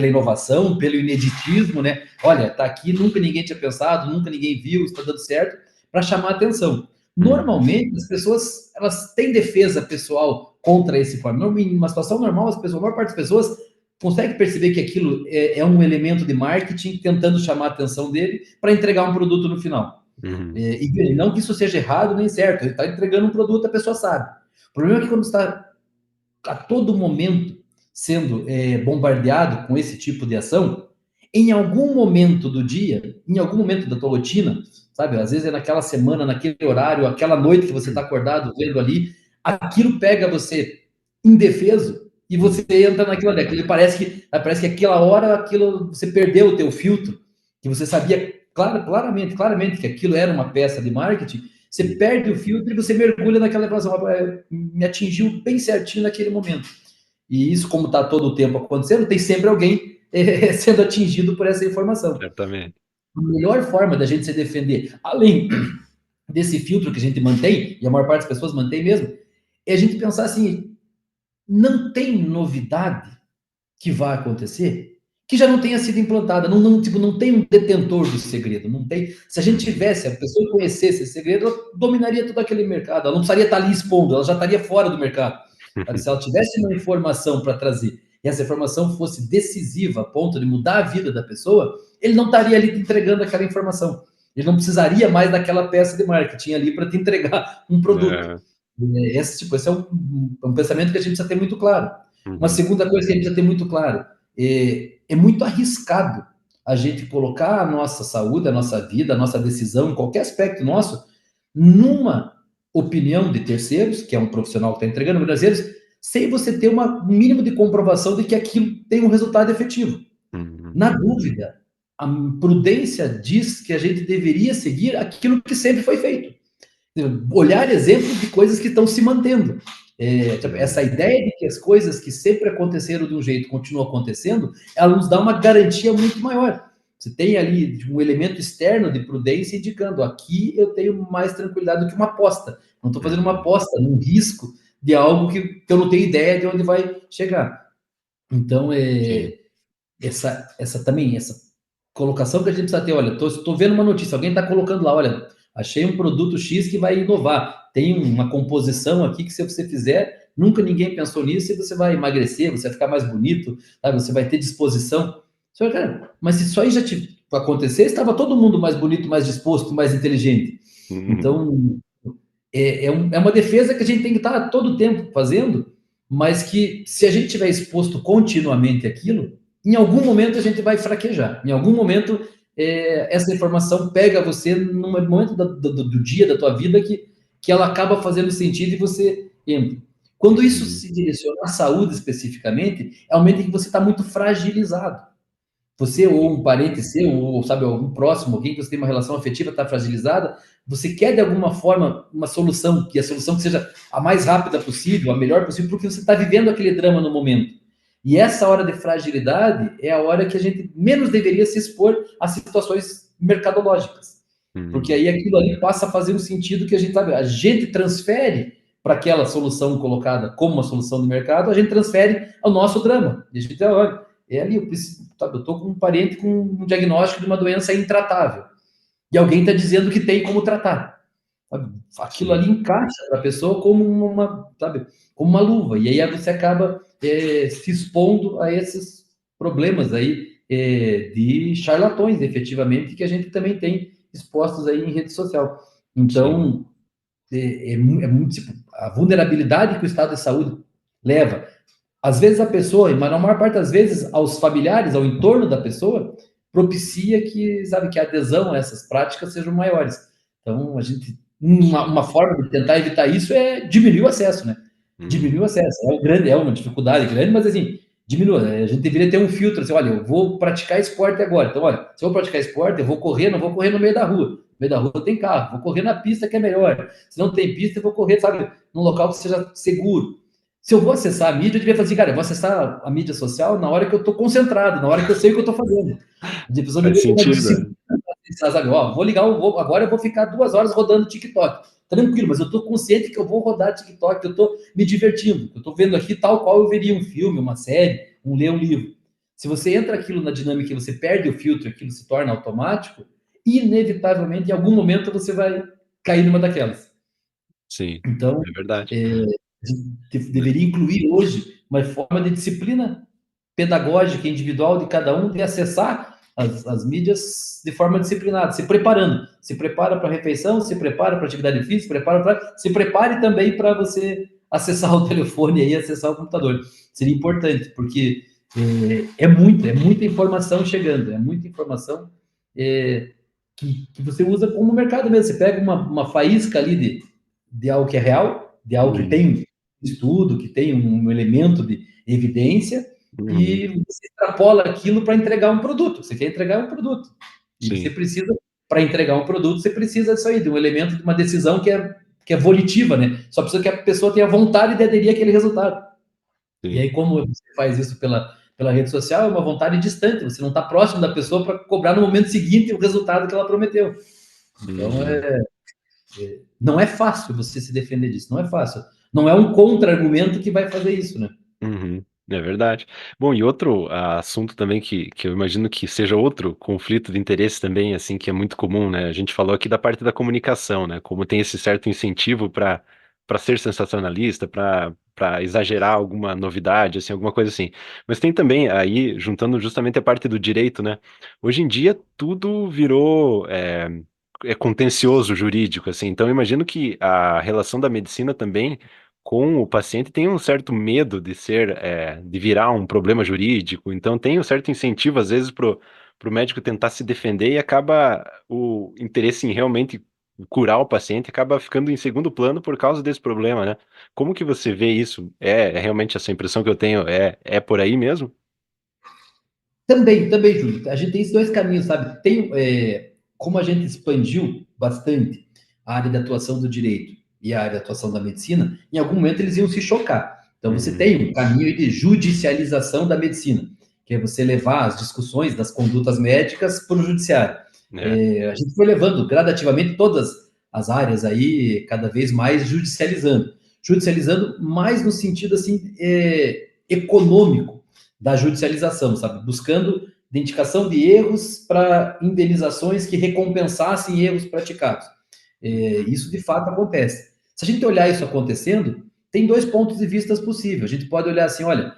inovação, pelo ineditismo, né? Olha, tá aqui, nunca ninguém tinha pensado, nunca ninguém viu, está dando certo, para chamar atenção. Uhum. Normalmente, as pessoas, elas têm defesa pessoal contra esse forma. Em uma situação normal, a maior parte das pessoas consegue perceber que aquilo é um elemento de marketing tentando chamar a atenção dele para entregar um produto no final. Uhum. E não que isso seja errado nem certo, ele está entregando um produto, a pessoa sabe. O problema é que quando está a todo momento sendo bombardeado com esse tipo de ação, em algum momento do dia, em algum momento da tua rotina, sabe? Às vezes é naquela semana, naquele horário, aquela noite que você está acordado vendo ali, aquilo pega você indefeso e você entra naquilo ali. Parece que aquela hora aquilo, você perdeu o teu filtro, que você sabia claramente que aquilo era uma peça de marketing, você perde o filtro e você mergulha naquela informação. Me atingiu bem certinho naquele momento. E isso, como está todo o tempo acontecendo, tem sempre alguém sendo atingido por essa informação. Certamente. A melhor forma da gente se defender, além desse filtro que a gente mantém, e a maior parte das pessoas mantém mesmo, é a gente pensar assim, não tem novidade que vai acontecer que já não tenha sido implantada, não tem um detentor do segredo, não tem. Se a gente tivesse, a pessoa conhecesse esse segredo, ela dominaria todo aquele mercado, ela não precisaria estar ali expondo, ela já estaria fora do mercado. Se ela tivesse uma informação para trazer, e essa informação fosse decisiva a ponto de mudar a vida da pessoa, ele não estaria ali te entregando aquela informação. Ele não precisaria mais daquela peça de marketing ali para te entregar um produto. Esse é um pensamento que a gente precisa ter muito claro. Uma segunda coisa que a gente precisa ter muito claro, é muito arriscado a gente colocar a nossa saúde, a nossa vida, a nossa decisão, qualquer aspecto nosso, numa opinião de terceiros, que é um profissional que está entregando, muitas vezes, sem você ter um mínimo de comprovação de que aquilo tem um resultado efetivo. Na dúvida, a prudência diz que a gente deveria seguir aquilo que sempre foi feito. Olhar exemplos de coisas que estão se mantendo. Essa ideia de que as coisas que sempre aconteceram de um jeito continuam acontecendo, ela nos dá uma garantia muito maior. Você tem ali um elemento externo de prudência indicando, aqui eu tenho mais tranquilidade do que uma aposta. Não estou fazendo uma aposta num risco de algo que eu não tenho ideia de onde vai chegar. Então, essa colocação que a gente precisa ter, olha, estou vendo uma notícia, alguém está colocando lá, olha, achei um produto X que vai inovar, tem uma composição aqui que se você fizer, nunca ninguém pensou nisso e você vai emagrecer, você vai ficar mais bonito, sabe? Você vai ter disposição. Você vai, cara, mas se isso aí já acontecer, estava todo mundo mais bonito, mais disposto, mais inteligente. Então, é uma defesa que a gente tem que estar todo o tempo fazendo, mas que se a gente tiver exposto continuamente aquilo, em algum momento a gente vai fraquejar. Em algum momento, essa informação pega você num momento do dia, da tua vida, que ela acaba fazendo sentido e você entra. Quando isso se direciona à saúde especificamente, é um momento em que você está muito fragilizado. Você ou um parente seu, ou sabe, algum próximo, alguém que você tem uma relação afetiva está fragilizada, você quer de alguma forma uma solução, que a solução que seja a mais rápida possível, a melhor possível, porque você está vivendo aquele drama no momento. E essa hora de fragilidade é a hora que a gente menos deveria se expor a situações mercadológicas. Porque aí aquilo ali passa a fazer um sentido que a gente transfere para aquela solução colocada como uma solução do mercado, a gente transfere ao nosso drama. E a gente olha, ali, eu estou com um parente com um diagnóstico de uma doença intratável. E alguém está dizendo que tem como tratar. Sabe? Aquilo ali encaixa para a pessoa como como uma luva. E aí você acaba se expondo a esses problemas aí de charlatões, efetivamente, que a gente também tem expostos aí em rede social. Então, é muito tipo, a vulnerabilidade que o estado de saúde leva. Às vezes a pessoa, mas na maior parte das vezes, aos familiares, ao entorno da pessoa, propicia que a adesão a essas práticas sejam maiores. Então, uma forma de tentar evitar isso é diminuir o acesso, né? Diminuir o acesso. É uma dificuldade grande, mas assim, diminua. A gente deveria ter um filtro, assim, olha, eu vou praticar esporte agora. Então, olha, se eu vou praticar esporte, eu vou correr, não vou correr no meio da rua. No meio da rua tem carro, vou correr na pista que é melhor. Se não tem pista, eu vou correr, sabe, num local que seja seguro. Se eu vou acessar a mídia, eu devia fazer assim, cara, eu vou acessar a mídia social na hora que eu estou concentrado, na hora que eu sei o que eu estou fazendo. A pessoa Faz devia ter uma sentido, disciplina, sabe? Ó, agora eu vou ficar 2 horas rodando TikTok. Tranquilo, mas eu estou consciente que eu vou rodar TikTok, que eu estou me divertindo, que eu estou vendo aqui tal qual eu veria um filme, uma série, ler um livro. Se você entra aquilo na dinâmica e você perde o filtro, aquilo se torna automático, inevitavelmente, em algum momento, você vai cair numa daquelas. Sim, Então, é verdade. deveria incluir hoje uma forma de disciplina pedagógica individual de cada um de acessar as mídias de forma disciplinada, se preparando. Se prepara para a refeição, se prepara para a atividade física, se prepare também para você acessar o telefone e acessar o computador. Seria importante, porque é muita informação chegando, é muita informação. que você usa como mercado mesmo. Você pega uma faísca ali de algo que é real, de algo que Uhum. tem um estudo, que tem um elemento de evidência, Uhum. e você extrapola aquilo para entregar um produto. Você quer entregar um produto. E você Sim, precisa, para entregar um produto, você precisa disso aí, de um elemento, de uma decisão que é volitiva, né? Só precisa que a pessoa tenha vontade de aderir àquele resultado. E sim. aí, como você faz isso pela rede social, é uma vontade distante, você não está próximo da pessoa para cobrar no momento seguinte o resultado que ela prometeu. Então, Uhum. não é fácil você se defender disso, não é fácil. Não é um contra-argumento que vai fazer isso, né? Uhum, é verdade. Bom, e outro assunto também que eu imagino que seja outro conflito de interesse também, assim, que é muito comum, né? A gente falou aqui da parte da comunicação, né? Como tem esse certo incentivo para ser sensacionalista, para exagerar alguma novidade, assim, alguma coisa assim. Mas tem também aí, juntando justamente a parte do direito, né? Hoje em dia tudo virou é contencioso jurídico, assim. Então eu imagino que a relação da medicina também com o paciente tem um certo medo de de virar um problema jurídico, então tem um certo incentivo, às vezes, pro médico tentar se defender e acaba o interesse em realmente curar o paciente acaba ficando em segundo plano por causa desse problema, né? Como que você vê isso? É realmente essa impressão que eu tenho, é por aí mesmo? Também, Júlio, a gente tem esses dois caminhos, sabe? Como a gente expandiu bastante a área de atuação do direito e a área de atuação da medicina, em algum momento eles iam se chocar. Então você Uhum, tem um caminho de judicialização da medicina, que é você levar as discussões das condutas médicas para o judiciário. é. A gente foi levando gradativamente todas as áreas aí, cada vez mais judicializando mais no sentido assim econômico da judicialização, sabe? Buscando identificação de erros para indenizações que recompensassem erros praticados. Uhum, Isso de fato acontece. Se a gente olhar isso acontecendo, tem dois pontos de vista possíveis. A gente pode olhar assim, olha,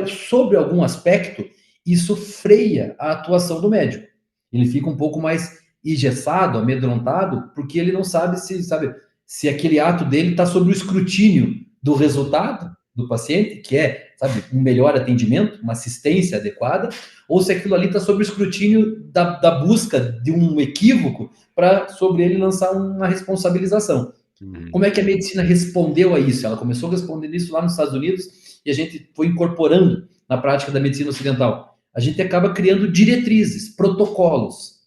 sobre algum aspecto, isso freia a atuação do médico. Ele fica um pouco mais engessado, amedrontado, porque ele não sabe se aquele ato dele está sob o escrutínio do resultado do paciente, que é, sabe, um melhor atendimento, uma assistência adequada, ou se aquilo ali está sob o escrutínio da busca de um equívoco para sobre ele lançar uma responsabilização. uhum, Como é que a medicina respondeu a isso? Ela começou respondendo isso lá nos Estados Unidos e a gente foi incorporando na prática da medicina ocidental. A gente acaba criando diretrizes, protocolos,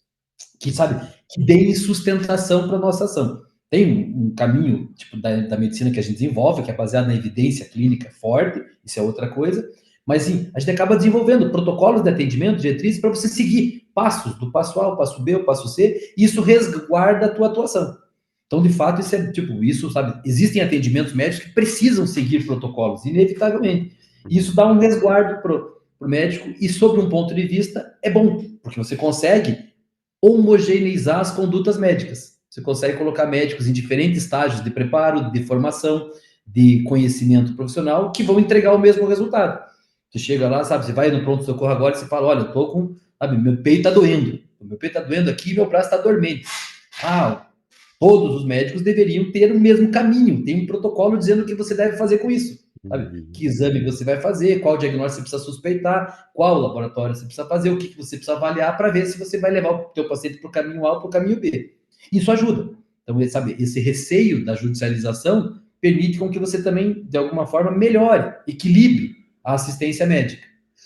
que sabe, que deem sustentação para a nossa ação. Tem um caminho tipo, da medicina que a gente desenvolve, que é baseado na evidência clínica forte, isso é outra coisa, mas sim, a gente acaba desenvolvendo protocolos de atendimento, diretrizes, para você seguir passos, do passo A, o passo B, o passo C, e isso resguarda a tua atuação. Então, de fato, isso é tipo, isso, sabe, existem atendimentos médicos que precisam seguir protocolos, inevitavelmente. Isso uhum, dá um resguardo para o médico, e sobre um ponto de vista, é bom, porque você consegue homogeneizar as condutas médicas. Você consegue colocar médicos em diferentes estágios de preparo, de formação, de conhecimento profissional, que vão entregar o mesmo resultado. Você chega lá, sabe, você vai no pronto-socorro agora e você fala, olha, eu tô com, sabe, meu peito tá doendo. Meu peito tá doendo aqui, meu braço tá dormente. Ah, todos os médicos deveriam ter o mesmo caminho, tem um protocolo dizendo o que você deve fazer com isso. Sabe? uhum, Que exame você vai fazer, qual diagnóstico você precisa suspeitar, qual laboratório você precisa fazer, o que você precisa avaliar para ver se você vai levar o teu paciente para o caminho A ou para o caminho B. Isso ajuda. Então, sabe, esse receio da judicialização permite com que você também, de alguma forma, melhore, equilibre a assistência médica.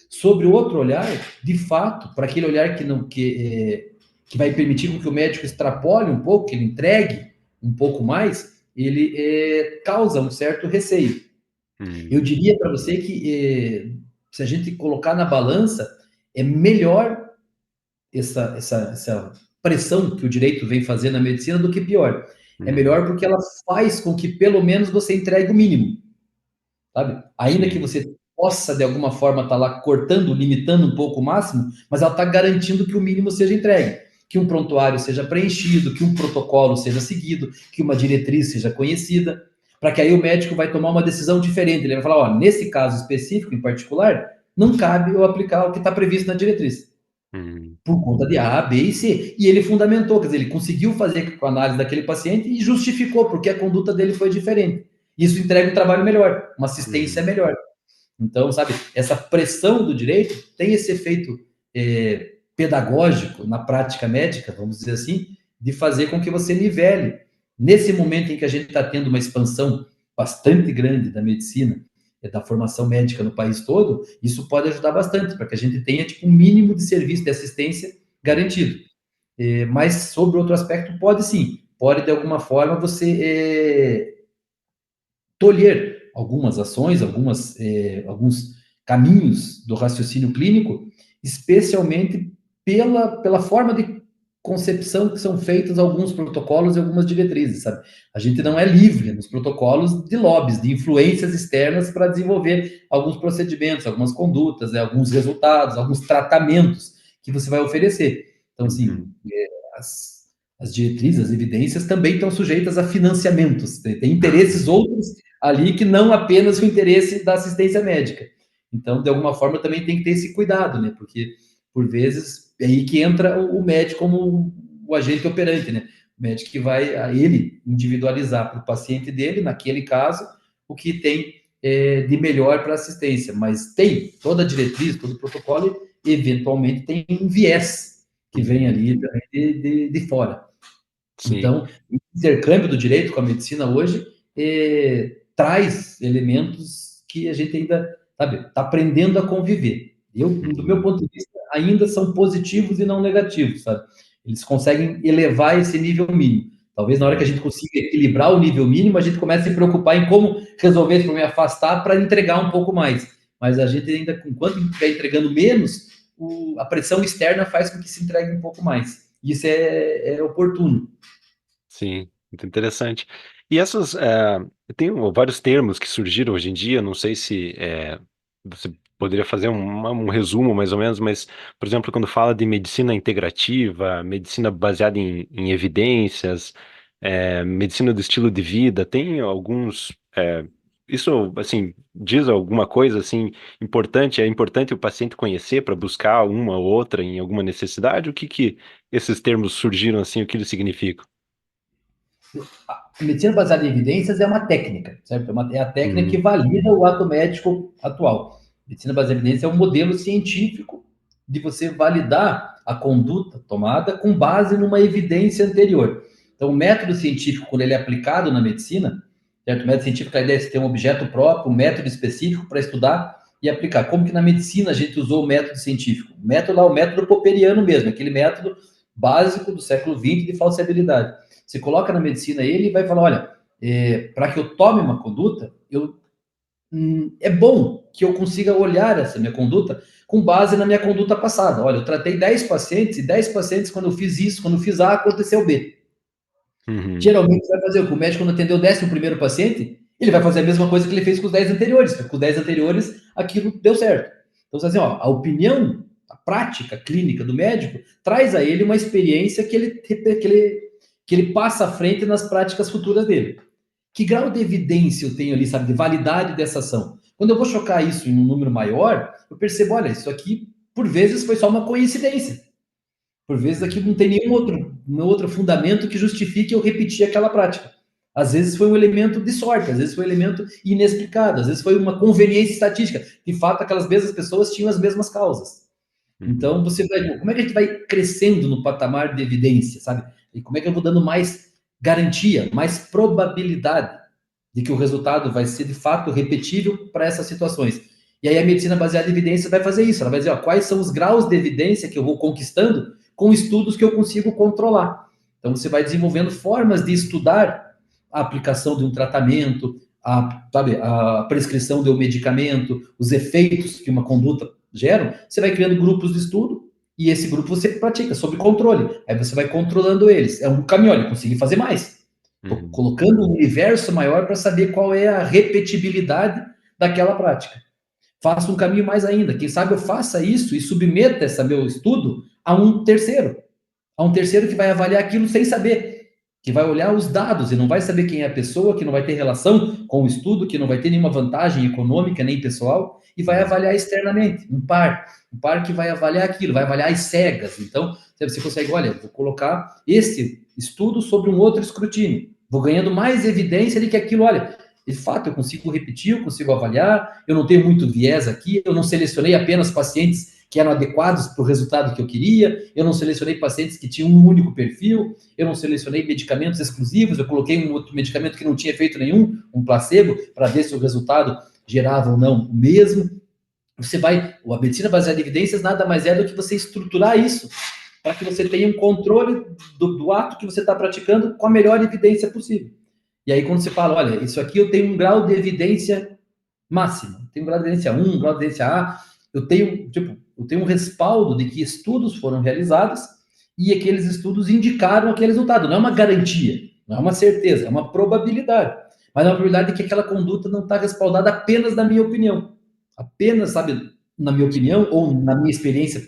Sobre o outro olhar, de fato, para aquele olhar que vai permitir com que o médico extrapole um pouco, que ele entregue um pouco mais, ele causa um certo receio. Eu uhum, diria para você que se a gente colocar na balança, é melhor essa pressão que o direito vem fazer na medicina do que pior. É uhum. melhor porque ela faz com que pelo menos você entregue o mínimo, sabe? Ainda que Sim. você possa, de alguma forma, estar lá cortando, limitando um pouco o máximo, mas ela está garantindo que o mínimo seja entregue. Que um prontuário seja preenchido, que um protocolo seja seguido, que uma diretriz seja conhecida, para que aí o médico vai tomar uma decisão diferente. Ele vai falar, ó, nesse caso específico, em particular, não cabe eu aplicar o que está previsto na diretriz Uhum, por conta de A, B e C. E ele fundamentou, quer dizer, ele conseguiu fazer com a análise daquele paciente e justificou porque a conduta dele foi diferente. Isso entrega um trabalho melhor, uma assistência uhum, melhor. Então, sabe, essa pressão do direito tem esse efeito pedagógico na prática médica, vamos dizer assim, de fazer com que você nivele. Nesse momento em que a gente está tendo uma expansão bastante grande da medicina, da formação médica no país todo, isso pode ajudar bastante, para que a gente tenha tipo, um mínimo de serviço de assistência garantido. Mas, sobre outro aspecto, pode sim, pode de alguma forma você tolher algumas ações, alguns caminhos do raciocínio clínico, especialmente pela forma de concepção que são feitos alguns protocolos e algumas diretrizes, sabe? A gente não é livre nos protocolos de lobbies, de influências externas para desenvolver alguns procedimentos, algumas condutas, alguns resultados, alguns tratamentos que você vai oferecer. Então, assim, as diretrizes, as evidências também estão sujeitas a financiamentos, tem interesses outros ali que não apenas o interesse da assistência médica. Então, de alguma forma, também tem que ter esse cuidado, né? Porque, por vezes, é aí que entra o médico como o agente operante, né? O médico que vai, ele, individualizar para o paciente dele, naquele caso, o que tem de melhor para assistência. Mas tem toda a diretriz, todo o protocolo, eventualmente tem um viés que vem ali de fora. Sim. Então, o intercâmbio do direito com a medicina hoje traz elementos que a gente ainda, sabe, está aprendendo a conviver. Do meu ponto de vista, ainda são positivos e não negativos, sabe? Eles conseguem elevar esse nível mínimo. Talvez na hora que a gente consiga equilibrar o nível mínimo, a gente comece a se preocupar em como resolver esse problema, afastar para entregar um pouco mais. Mas a gente ainda, enquanto estiver entregando menos, a pressão externa faz com que se entregue um pouco mais. Isso é oportuno. Sim, muito interessante. E tem vários termos que surgiram hoje em dia, não sei se você poderia fazer um resumo mais ou menos, mas, por exemplo, quando fala de medicina integrativa, medicina baseada em evidências, medicina do estilo de vida, tem alguns. Isso, assim, diz alguma coisa, assim, importante? É importante o paciente conhecer para buscar uma ou outra em alguma necessidade? O que esses termos surgiram, assim, o que eles significam? A medicina baseada em evidências é uma técnica, certo? É a técnica que Uhum. valida o ato médico atual. Medicina baseada em evidências é um modelo científico de você validar a conduta tomada com base numa evidência anterior. Então, o método científico, quando ele é aplicado na medicina, certo? O método científico, a ideia é você ter um objeto próprio, um método específico para estudar e aplicar. Como que na medicina a gente usou o método científico? O método lá, o método popperiano mesmo, aquele método básico do século XX de falsibilidade. Você coloca na medicina ele e vai falar, olha, para que eu tome uma conduta, é bom que eu consiga olhar essa minha conduta com base na minha conduta passada. Olha, eu tratei 10 pacientes, e 10 pacientes, quando eu fiz isso, quando eu fiz A, aconteceu B. Uhum. Geralmente, você vai fazer o que o médico, quando atendeu o 11º paciente, ele vai fazer a mesma coisa que ele fez com os 10 anteriores, porque com os 10 anteriores, aquilo deu certo. Então, assim, ó, a opinião, a prática clínica do médico, traz a ele uma experiência que ele passa à frente nas práticas futuras dele. Que grau de evidência eu tenho ali, sabe, de validade dessa ação? Quando eu vou chocar isso em um número maior, eu percebo, olha, isso aqui, por vezes, foi só uma coincidência. Por vezes, aqui não tem nenhum outro fundamento que justifique eu repetir aquela prática. Às vezes foi um elemento de sorte, às vezes foi um elemento inexplicado, às vezes foi uma conveniência estatística. De fato, aquelas mesmas pessoas tinham as mesmas causas. Uhum. Então, como é que a gente vai crescendo no patamar de evidência, sabe? E como é que eu vou dando mais garantia, mais probabilidade de que o resultado vai ser de fato repetível para essas situações? E aí a medicina baseada em evidência vai fazer isso, ela vai dizer, ó, quais são os graus de evidência que eu vou conquistando com estudos que eu consigo controlar. Então você vai desenvolvendo formas de estudar a aplicação de um tratamento, a prescrição de um medicamento, os efeitos que uma conduta geram, você vai criando grupos de estudo e esse grupo você pratica sob controle. Aí você vai controlando eles. É um caminho, olha, consegui fazer mais. Estou Uhum. colocando um universo maior para saber qual é a repetibilidade daquela prática. Faço um caminho mais ainda. Quem sabe eu faça isso e submeta esse meu estudo a um terceiro. A um terceiro que vai avaliar aquilo sem saber, que vai olhar os dados e não vai saber quem é a pessoa, que não vai ter relação com o estudo, que não vai ter nenhuma vantagem econômica nem pessoal, e vai avaliar externamente, um par que vai avaliar aquilo, vai avaliar as cegas. Então, você consegue, olha, vou colocar esse estudo sobre um outro escrutínio, vou ganhando mais evidência de que aquilo, olha, de fato, eu consigo repetir, eu consigo avaliar, eu não tenho muito viés aqui, eu não selecionei apenas pacientes que eram adequados para o resultado que eu queria, eu não selecionei pacientes que tinham um único perfil, eu não selecionei medicamentos exclusivos, eu coloquei um outro medicamento que não tinha efeito nenhum, um placebo, para ver se o resultado gerava ou não o mesmo. A medicina baseada em evidências nada mais é do que você estruturar isso, para que você tenha um controle do ato que você está praticando com a melhor evidência possível. E aí, quando você fala, olha, isso aqui eu tenho um grau de evidência máximo, tenho um grau de evidência 1, um grau de evidência A, eu tenho um respaldo de que estudos foram realizados e aqueles estudos indicaram aquele resultado. Não é uma garantia, não é uma certeza, é uma probabilidade. Mas é uma probabilidade de que aquela conduta não está respaldada apenas na minha opinião. Apenas, sabe, na minha opinião, ou na minha experiência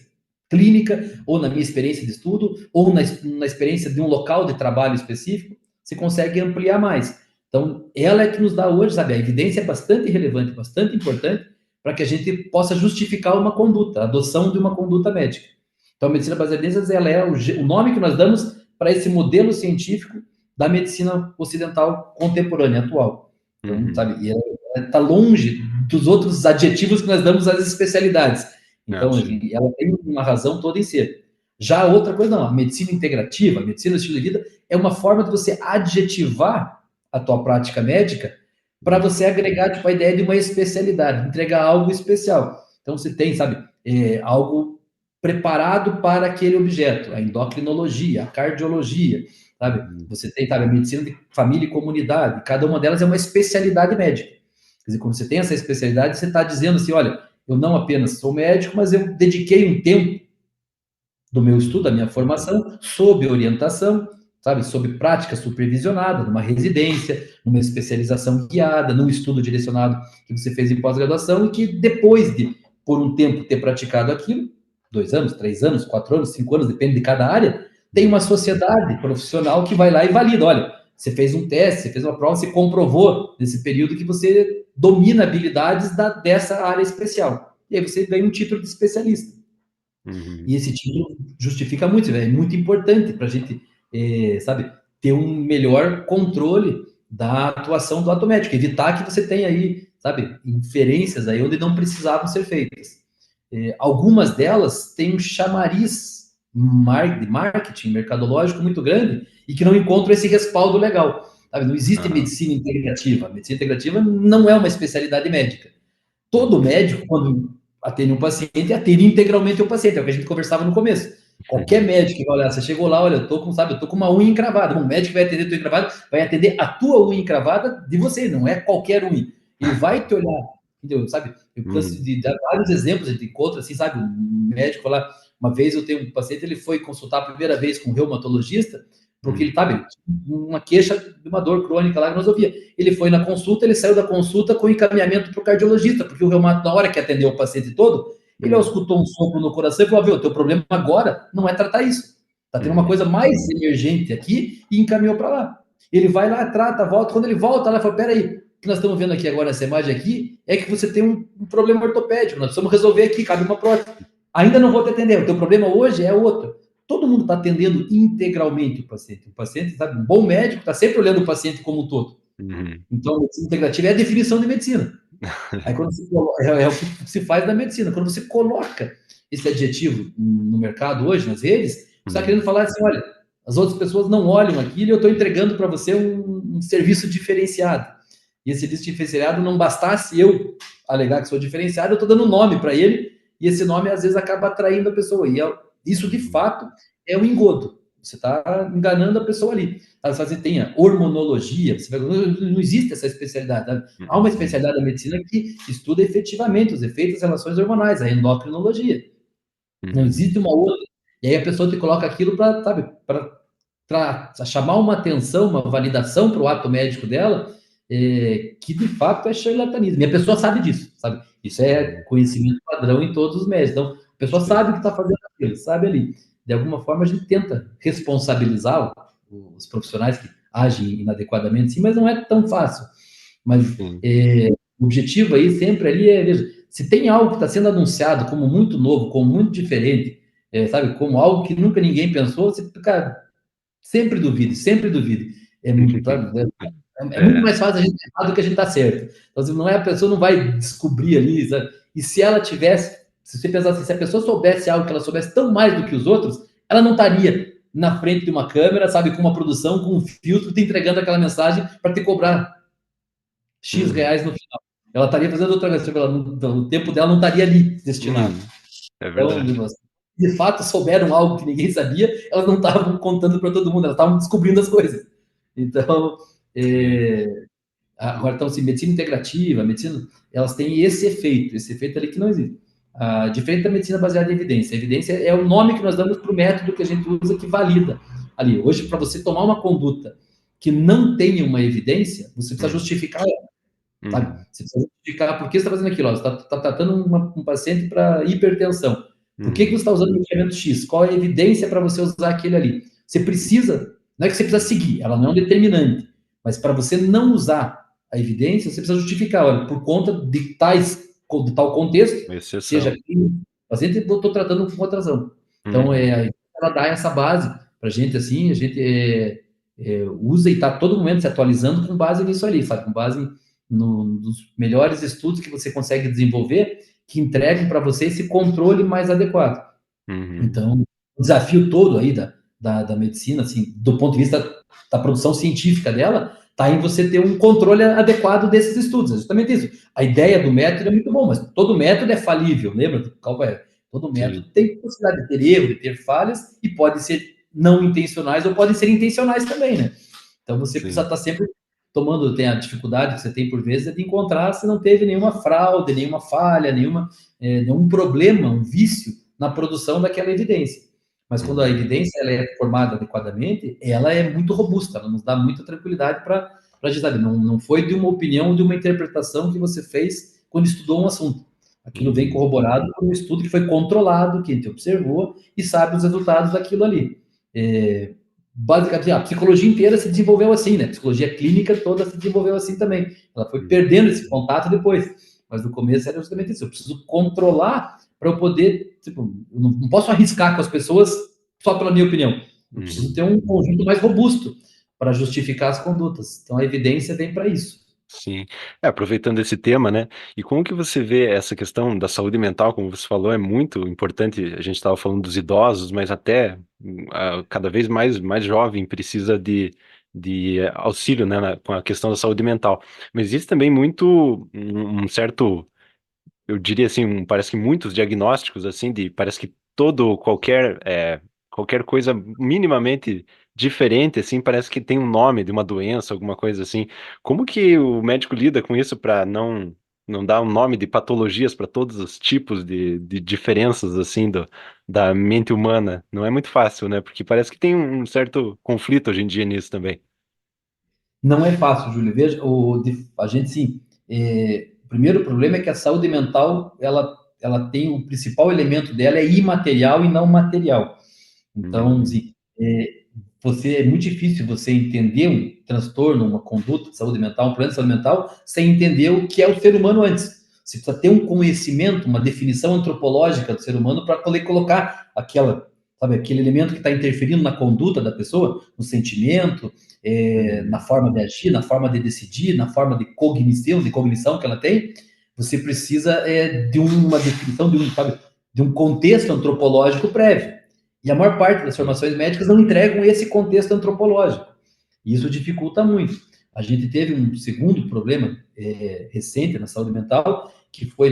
clínica, ou na minha experiência de estudo, ou na experiência de um local de trabalho específico, você consegue ampliar mais. Então, ela é que nos dá hoje, sabe, a evidência é bastante relevante, bastante importante, para que a gente possa justificar uma conduta, a adoção de uma conduta médica. Então, a medicina baseada em evidências, ela é o nome que nós damos para esse modelo científico da medicina ocidental contemporânea, atual. Então, sabe, e ela está longe dos outros adjetivos que nós damos às especialidades. Então, ela tem uma razão toda em ser. Já outra coisa, não, a medicina integrativa, a medicina do estilo de vida, é uma forma de você adjetivar a tua prática médica para você agregar, tipo, a ideia de uma especialidade, entregar algo especial. Então, você tem, sabe, algo preparado para aquele objeto, a endocrinologia, a cardiologia, sabe? Você tem, sabe, a medicina de família e comunidade, cada uma delas é uma especialidade médica. Quer dizer, quando você tem essa especialidade, você está dizendo assim, olha, eu não apenas sou médico, mas eu dediquei um tempo do meu estudo, da minha formação, sob orientação, sabe, sob prática supervisionada, numa residência, numa especialização guiada, num estudo direcionado que você fez em pós-graduação e que depois de, por um tempo, ter praticado aquilo, 2 anos, 3 anos, 4 anos, 5 anos, depende de cada área, tem uma sociedade profissional que vai lá e valida, olha, você fez um teste, você fez uma prova, você comprovou nesse período que você domina habilidades dessa área especial. E aí você ganha um título de especialista. E esse título justifica muito, é muito importante para a gente, sabe, ter um melhor controle da atuação do ato médico, evitar que você tenha aí, sabe, inferências aí onde não precisavam ser feitas. Algumas delas têm um chamariz de marketing mercadológico muito grande e que não encontram esse respaldo legal. Sabe? Não existe medicina integrativa. A medicina integrativa não é uma especialidade médica. Todo médico, quando atende um paciente, atende integralmente o paciente. É o que a gente conversava no começo. Qualquer médico que vai olhar, você chegou lá, olha, eu tô com uma unha encravada. Um médico vai atender a tua unha encravada, vai atender a tua unha encravada de você, não é qualquer unha. Ele vai te olhar, entendeu? Sabe? Eu canso de dar vários exemplos, a gente encontra, assim, sabe? Um médico lá, uma vez eu tenho um paciente, ele foi consultar a primeira vez com um reumatologista, porque ele, sabe, uma queixa de uma dor crônica lá que nós ouvia. Ele foi na consulta, ele saiu da consulta com encaminhamento para o cardiologista, porque o reumato, na hora que atendeu o paciente todo, ele escutou um sopro no coração e falou, viu, o teu problema agora não é tratar isso. Tá tendo uma coisa mais emergente aqui e encaminhou para lá. Ele vai lá, trata, volta. Quando ele volta lá, fala, peraí, o que nós estamos vendo aqui agora nessa imagem aqui é que você tem um problema ortopédico, nós precisamos resolver aqui, cabe uma prótese. Ainda não vou te atender, o teu problema hoje é outro. Todo mundo está atendendo integralmente o paciente. O paciente, sabe, um bom médico está sempre olhando o paciente como um todo. Então, a medicina integrativa é a definição de medicina. Aí, quando é o que se faz na medicina. Quando você coloca esse adjetivo no mercado hoje, nas redes, você está querendo falar assim, olha, as outras pessoas não olham aquilo e eu estou entregando para você um serviço diferenciado. E esse serviço diferenciado, não bastasse eu alegar que sou diferenciado, eu estou dando nome para ele, e esse nome, às vezes, acaba atraindo a pessoa. E isso, de fato, é um engodo. Você está enganando a pessoa ali. Você tem a hormonologia, não existe essa especialidade. Tá? Há uma especialidade da medicina que estuda efetivamente os efeitos das relações hormonais, a endocrinologia. Não existe uma outra. E aí a pessoa te coloca aquilo para, sabe, para chamar uma atenção, uma validação para o ato médico dela, que de fato é charlatanismo. E a pessoa sabe disso, sabe? Isso é conhecimento padrão em todos os médicos. Então, a pessoa sabe o que está fazendo aquilo, sabe ali. De alguma forma, a gente tenta responsabilizar os profissionais que agem inadequadamente, sim, mas não é tão fácil. Mas o objetivo aí sempre ali é, veja, se tem algo que está sendo anunciado como muito novo, como muito diferente, sabe, como algo que nunca ninguém pensou, você, cara, sempre duvide, sempre duvide. É muito mais fácil a gente errar do que a gente tá certo. Então, não é, a pessoa não vai descobrir ali, sabe? E se ela tivesse Se você pensar assim, se a pessoa soubesse algo que ela soubesse tão mais do que os outros, ela não estaria na frente de uma câmera, sabe, com uma produção, com um filtro, te entregando aquela mensagem para te cobrar X Uhum. reais no final. Ela estaria fazendo outra coisa, o tempo dela não estaria ali destinado. Uhum. É Então, verdade. de fato, souberam algo que ninguém sabia, elas não estavam contando para todo mundo, elas estavam descobrindo as coisas. Então, Sim. agora, então, assim, medicina integrativa, medicina, elas têm esse efeito ali que não existe. Diferente da medicina baseada em evidência. A evidência é o nome que nós damos para o método que a gente usa que valida. Ali, hoje, para você tomar uma conduta que não tenha uma evidência, você precisa Uhum. justificar, sabe? Uhum. Você precisa justificar por que você está fazendo aquilo. Ó, você está tratando um paciente para hipertensão. Por que você Uhum. está usando o medicamento X? Qual é a evidência para você usar aquele ali? Você precisa, não é que você precisa seguir, ela não é um determinante, mas para você não usar a evidência, você precisa justificar, olha, por conta de tal contexto, seja Exceção. aqui, paciente, eu estou tratando com contração. Então, Uhum. ela dá essa base para a gente, assim, a gente usa e está todo momento se atualizando com base nisso ali, sabe? Com base nos melhores estudos que você consegue desenvolver, que entregam para você esse controle mais adequado. Uhum. Então, o desafio todo aí da medicina, assim, do ponto de vista da produção científica dela, está em você ter um controle adequado desses estudos. É justamente isso. A ideia do método é muito bom, mas todo método é falível, lembra? Todo método Sim. tem possibilidade de ter erro, de ter falhas, e pode ser não intencionais ou podem ser intencionais também, né? Então você precisa Sim. estar sempre tomando, tem a dificuldade que você tem por vezes é de encontrar se não teve nenhuma fraude, nenhuma falha, nenhum problema, um vício na produção daquela evidência. Mas quando a Uhum. evidência ela é formada adequadamente, ela é muito robusta, ela nos dá muita tranquilidade para dizer, não foi de uma opinião, de uma interpretação que você fez quando estudou um assunto. Aquilo vem Uhum. corroborado por um estudo que foi controlado, que a gente observou e sabe os resultados daquilo ali. Basicamente, a psicologia inteira se desenvolveu assim, né? A psicologia clínica toda se desenvolveu assim também. Ela foi Uhum. perdendo esse contato depois. Mas no começo era justamente isso. Eu preciso controlar para eu poder, tipo, eu não posso arriscar com as pessoas só pela minha opinião. Eu preciso Uhum. ter um conjunto mais robusto para justificar as condutas. Então a evidência vem para isso. Sim. Aproveitando esse tema, né, e como que você vê essa questão da saúde mental, como você falou, é muito importante, a gente estava falando dos idosos, mas até, cada vez mais jovem precisa de auxílio, né, com a questão da saúde mental. Mas existe também muito um certo, eu diria assim, parece que muitos diagnósticos assim de parece que qualquer coisa minimamente diferente assim parece que tem um nome de uma doença, alguma coisa assim. Como que o médico lida com isso para não dar um nome de patologias para todos os tipos de diferenças assim da mente humana? Não é muito fácil, né? Porque parece que tem um certo conflito hoje em dia nisso também. Não é fácil, Júlio. Veja, a gente sim. O primeiro problema é que a saúde mental ela tem o principal elemento dela é imaterial e não material. Então, Uhum. assim, é muito difícil você entender um transtorno, uma conduta de saúde mental, um problema de saúde mental, sem entender o que é o ser humano antes. Você precisa ter um conhecimento, uma definição antropológica do ser humano para poder colocar aquele elemento que está interferindo na conduta da pessoa, no sentimento, na Uhum. forma de agir, na forma de decidir, na forma de cognição que ela tem. Você precisa de uma definição, de um contexto antropológico prévio. E a maior parte das Sim. formações médicas não entregam esse contexto antropológico. E isso dificulta muito. A gente teve um segundo problema recente na saúde mental, que foi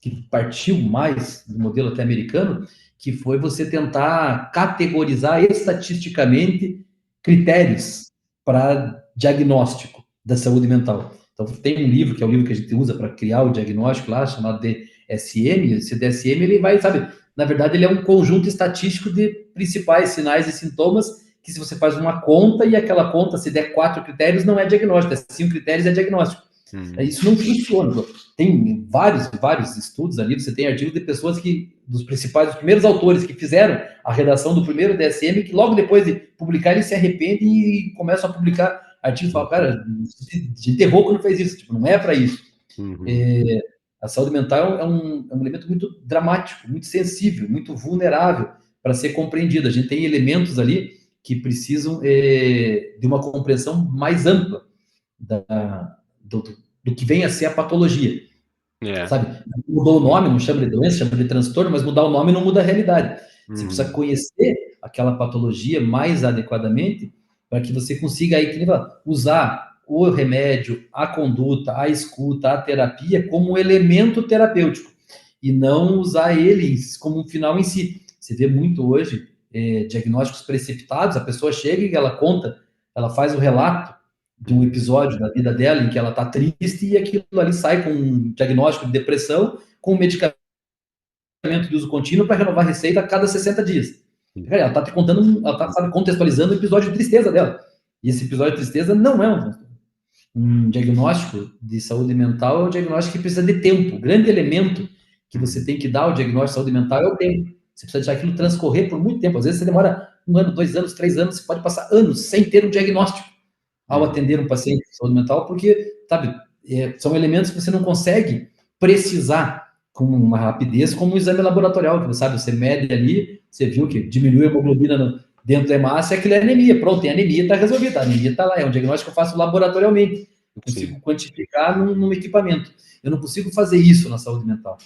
que partiu mais do modelo até americano, que foi você tentar categorizar estatisticamente critérios para diagnóstico da saúde mental. Então, tem um livro, que é o livro que a gente usa para criar o diagnóstico lá, chamado DSM. Esse DSM, ele vai, sabe, na verdade, ele é um conjunto estatístico de principais sinais e sintomas que se você faz uma conta e aquela conta, se der 4 critérios, não é diagnóstico, é 5 critérios, é diagnóstico. Uhum. Isso não funciona. Tem vários estudos ali, você tem artigos de pessoas dos primeiros autores que fizeram a redação do primeiro DSM, que logo depois de publicar, eles se arrependem e começam a publicar artigos e falam, cara, a gente errou quando fez isso, tipo, não é para isso. Uhum. A saúde mental é um elemento muito dramático, muito sensível, muito vulnerável para ser compreendido. A gente tem elementos ali que precisam de uma compreensão mais ampla do que vem a ser a patologia. É. sabe? Mudou o nome, não chama de doença, chama de transtorno, mas mudar o nome não muda a realidade. Você precisa Uhum. conhecer aquela patologia mais adequadamente para que você consiga aí, usar o remédio, a conduta, a escuta, a terapia como um elemento terapêutico e não usar ele como um final em si. Você vê muito hoje diagnósticos precipitados, a pessoa chega e ela conta, ela faz o relato de um episódio da vida dela em que ela está triste e aquilo ali sai com um diagnóstico de depressão, com um medicamento de uso contínuo para renovar a receita a cada 60 dias. Uhum. Ela está te contando, ela está contextualizando o episódio de tristeza dela. E esse episódio de tristeza não é um diagnóstico de saúde mental, é um diagnóstico que precisa de tempo. O grande elemento que você tem que dar ao diagnóstico de saúde mental é o tempo. Você precisa deixar aquilo transcorrer por muito tempo. Às vezes você demora 1 ano, 2 anos, 3 anos, você pode passar anos sem ter um diagnóstico ao Uhum. atender um paciente de saúde mental, porque, sabe, são elementos que você não consegue precisar com uma rapidez como um exame laboratorial, que você sabe, você mede ali, você viu que diminuiu a hemoglobina dentro da hemácia, aquilo é anemia, pronto, tem anemia, está resolvida, a anemia está lá, é um diagnóstico que eu faço laboratorialmente, eu Sim. consigo quantificar num equipamento, eu não consigo fazer isso na saúde mental.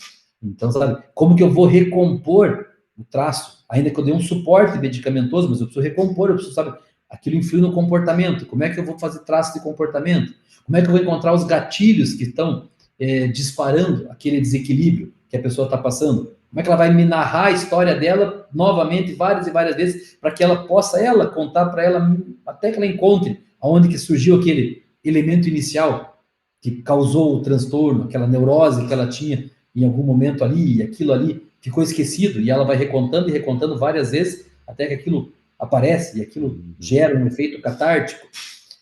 Então, sabe, como que eu vou recompor o traço, ainda que eu dê um suporte medicamentoso, mas eu preciso recompor, eu preciso, sabe, aquilo influi no comportamento. Como é que eu vou fazer traço de comportamento? Como é que eu vou encontrar os gatilhos que estão disparando aquele desequilíbrio que a pessoa está passando? Como é que ela vai me narrar a história dela novamente, várias e várias vezes, para que ela possa, ela, contar para ela, até que ela encontre aonde que surgiu aquele elemento inicial que causou o transtorno, aquela neurose que ela tinha em algum momento ali, e aquilo ali ficou esquecido, e ela vai recontando e recontando várias vezes, até que aquilo aparece e aquilo Uhum. gera um efeito catártico.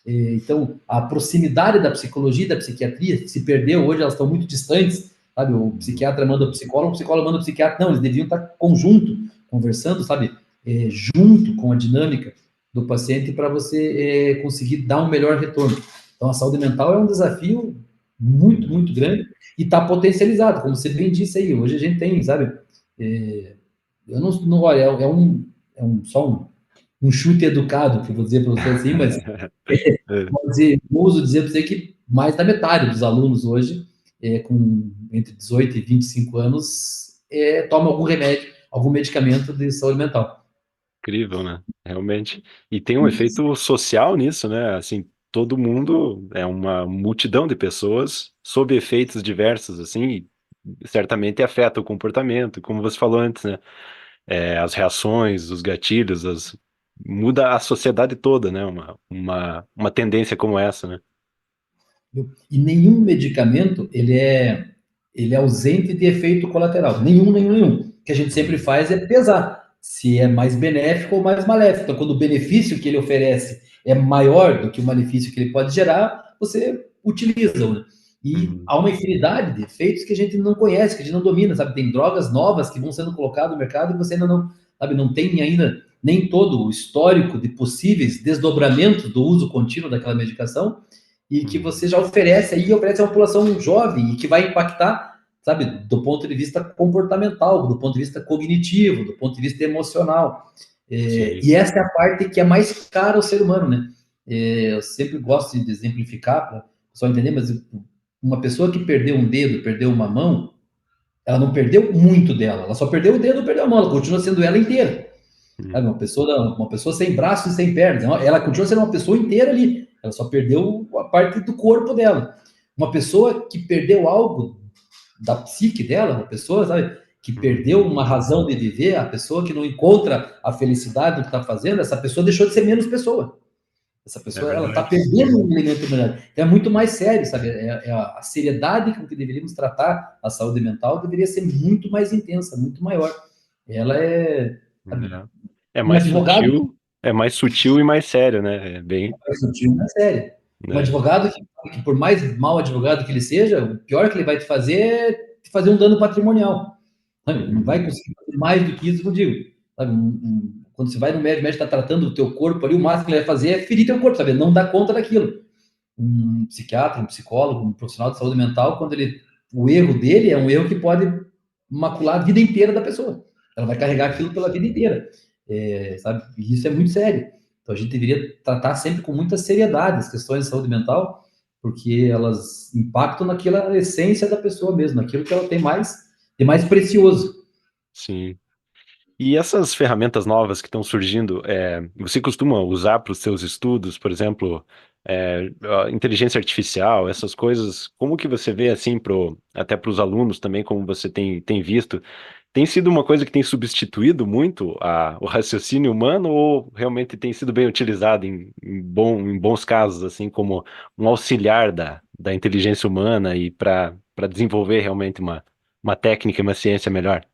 Então, a proximidade da psicologia e da psiquiatria se perdeu, hoje elas estão muito distantes, sabe? O Uhum. psiquiatra manda o psicólogo manda o psiquiatra. Não, eles deviam estar conjunto, conversando, sabe? Junto com a dinâmica do paciente para você conseguir dar um melhor retorno. Então, a saúde mental é um desafio muito, Uhum. muito grande e está potencializado, como você bem disse aí. Hoje a gente tem, sabe? Eu não olha, só um chute educado, que eu vou dizer para você assim, mas É. uso dizer para você que mais da metade dos alunos hoje, com entre 18 e 25 anos, toma algum remédio, algum medicamento de saúde mental. Incrível, né? Realmente. E tem um efeito social nisso, né? Assim, todo mundo é uma multidão de pessoas sob efeitos diversos, assim, e certamente afeta o comportamento, como você falou antes, né? As reações, os gatilhos, muda a sociedade toda, né? Uma tendência como essa, né? E nenhum medicamento ele é ausente de efeito colateral. Nenhum, nenhum, nenhum. O que a gente sempre Uhum. faz é pesar se é mais benéfico ou mais maléfico. Então, quando o benefício que ele oferece é maior do que o malefício que ele pode gerar, você utiliza, né? E Uhum. há uma infinidade de efeitos que a gente não conhece, que a gente não domina, sabe? Tem drogas novas que vão sendo colocadas no mercado e você ainda não, sabe, não tem ainda nem todo o histórico de possíveis desdobramentos do uso contínuo daquela medicação e que Uhum. você já oferece a uma população jovem e que vai impactar, sabe, do ponto de vista comportamental, do ponto de vista cognitivo, do ponto de vista emocional. Sim. E essa é a parte que é mais cara ao ser humano, né? Eu sempre gosto de exemplificar para o pessoal entender, mas uma pessoa que perdeu um dedo, perdeu uma mão, ela não perdeu muito dela, ela só perdeu o dedo, perdeu a mão, ela continua sendo ela inteira. Sabe? Uhum. Uma pessoa sem braços e sem pernas. Ela continua sendo uma pessoa inteira ali. Ela só perdeu a parte do corpo dela. Uma pessoa que perdeu algo da psique dela, uma pessoa, sabe, que perdeu Uhum. uma razão de viver, a pessoa que não encontra a felicidade do que está fazendo, essa pessoa deixou de ser menos pessoa. Essa É pessoa, ela está verdade. perdendo um elemento melhor. Então, é muito mais sério, sabe? A seriedade com que deveríamos tratar a saúde mental deveria ser muito mais intensa, muito maior. Ela sabe, É um mais advogado é mais sutil e mais sério, né? É bem, sutil na série. Um né? advogado que, por mais mau advogado que ele seja, o pior que ele vai te fazer é te fazer um dano patrimonial. Sabe? Ele não vai Uhum. conseguir fazer mais do que isso, eu digo. Sabe? Quando você vai no médico, o médico está tratando o teu corpo ali, o máximo que ele vai fazer é ferir teu corpo, sabe? Não dá conta daquilo. Um psiquiatra, um psicólogo, um profissional de saúde mental, o erro dele é um erro que pode macular a vida inteira da pessoa. Ela vai carregar aquilo pela vida inteira, sabe? E isso é muito sério. Então a gente deveria tratar sempre com muita seriedade as questões de saúde mental, porque elas impactam naquela essência da pessoa mesmo, naquilo que ela tem de mais precioso. Sim. E essas ferramentas novas que estão surgindo, você costuma usar para os seus estudos, por exemplo, a inteligência artificial, essas coisas, como que você vê assim até para os alunos também, como você tem visto? Tem sido uma coisa que tem substituído muito o raciocínio humano ou realmente tem sido bem utilizado em bons casos, assim, como um auxiliar da inteligência humana e para desenvolver realmente uma técnica e uma ciência melhor?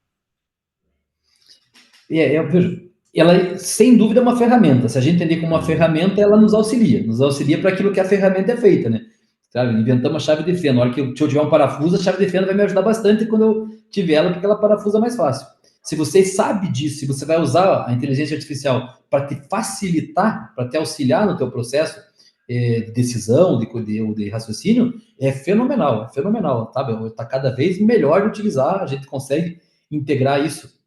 Eu vejo, ela sem dúvida é uma ferramenta. Se a gente entender como uma Uhum. ferramenta, ela nos auxilia para aquilo que a ferramenta é feita, né? Sabe? Inventamos a chave de fenda. Na hora que eu tiver um parafuso, a chave de fenda vai me ajudar bastante quando eu tiver ela, porque ela parafusa mais fácil. Se você sabe disso, se você vai usar a inteligência artificial para te facilitar, para te auxiliar no teu processo de decisão, de raciocínio, é fenomenal, sabe? Está cada vez melhor de utilizar, a gente consegue integrar isso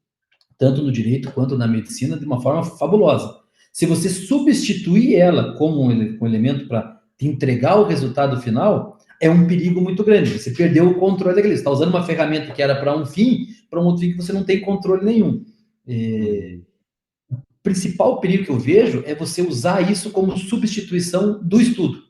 tanto no direito quanto na medicina, de uma forma fabulosa. Se você substituir ela como um elemento para te entregar o resultado final, é um perigo muito grande. Você perdeu o controle daquele. Você está usando uma ferramenta que era para um fim, para um outro fim que você não tem controle nenhum. Uhum. O principal perigo que eu vejo é você usar isso como substituição do estudo,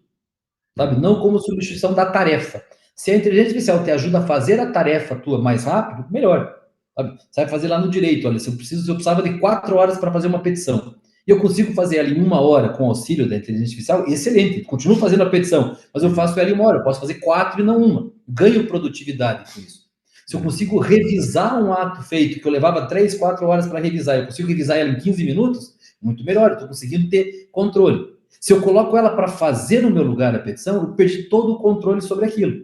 sabe? Não Uhum. como substituição da tarefa. Se a inteligência artificial te ajuda a fazer a tarefa tua mais rápido, melhor. Sabe? Você vai fazer lá no direito, olha, se eu precisava de 4 horas para fazer uma petição, e eu consigo fazer ela em 1 hora com auxílio da inteligência artificial, excelente, continuo fazendo a petição, mas eu Uhum. faço ela em 1 hora, eu posso fazer 4 e não uma, ganho produtividade com isso. Se eu consigo Uhum. revisar um ato feito que eu levava 3, 4 horas para revisar, eu consigo revisar ela em 15 minutos, muito melhor, eu estou conseguindo ter controle. Se eu coloco ela para fazer no meu lugar a petição, eu perdi todo o controle sobre aquilo.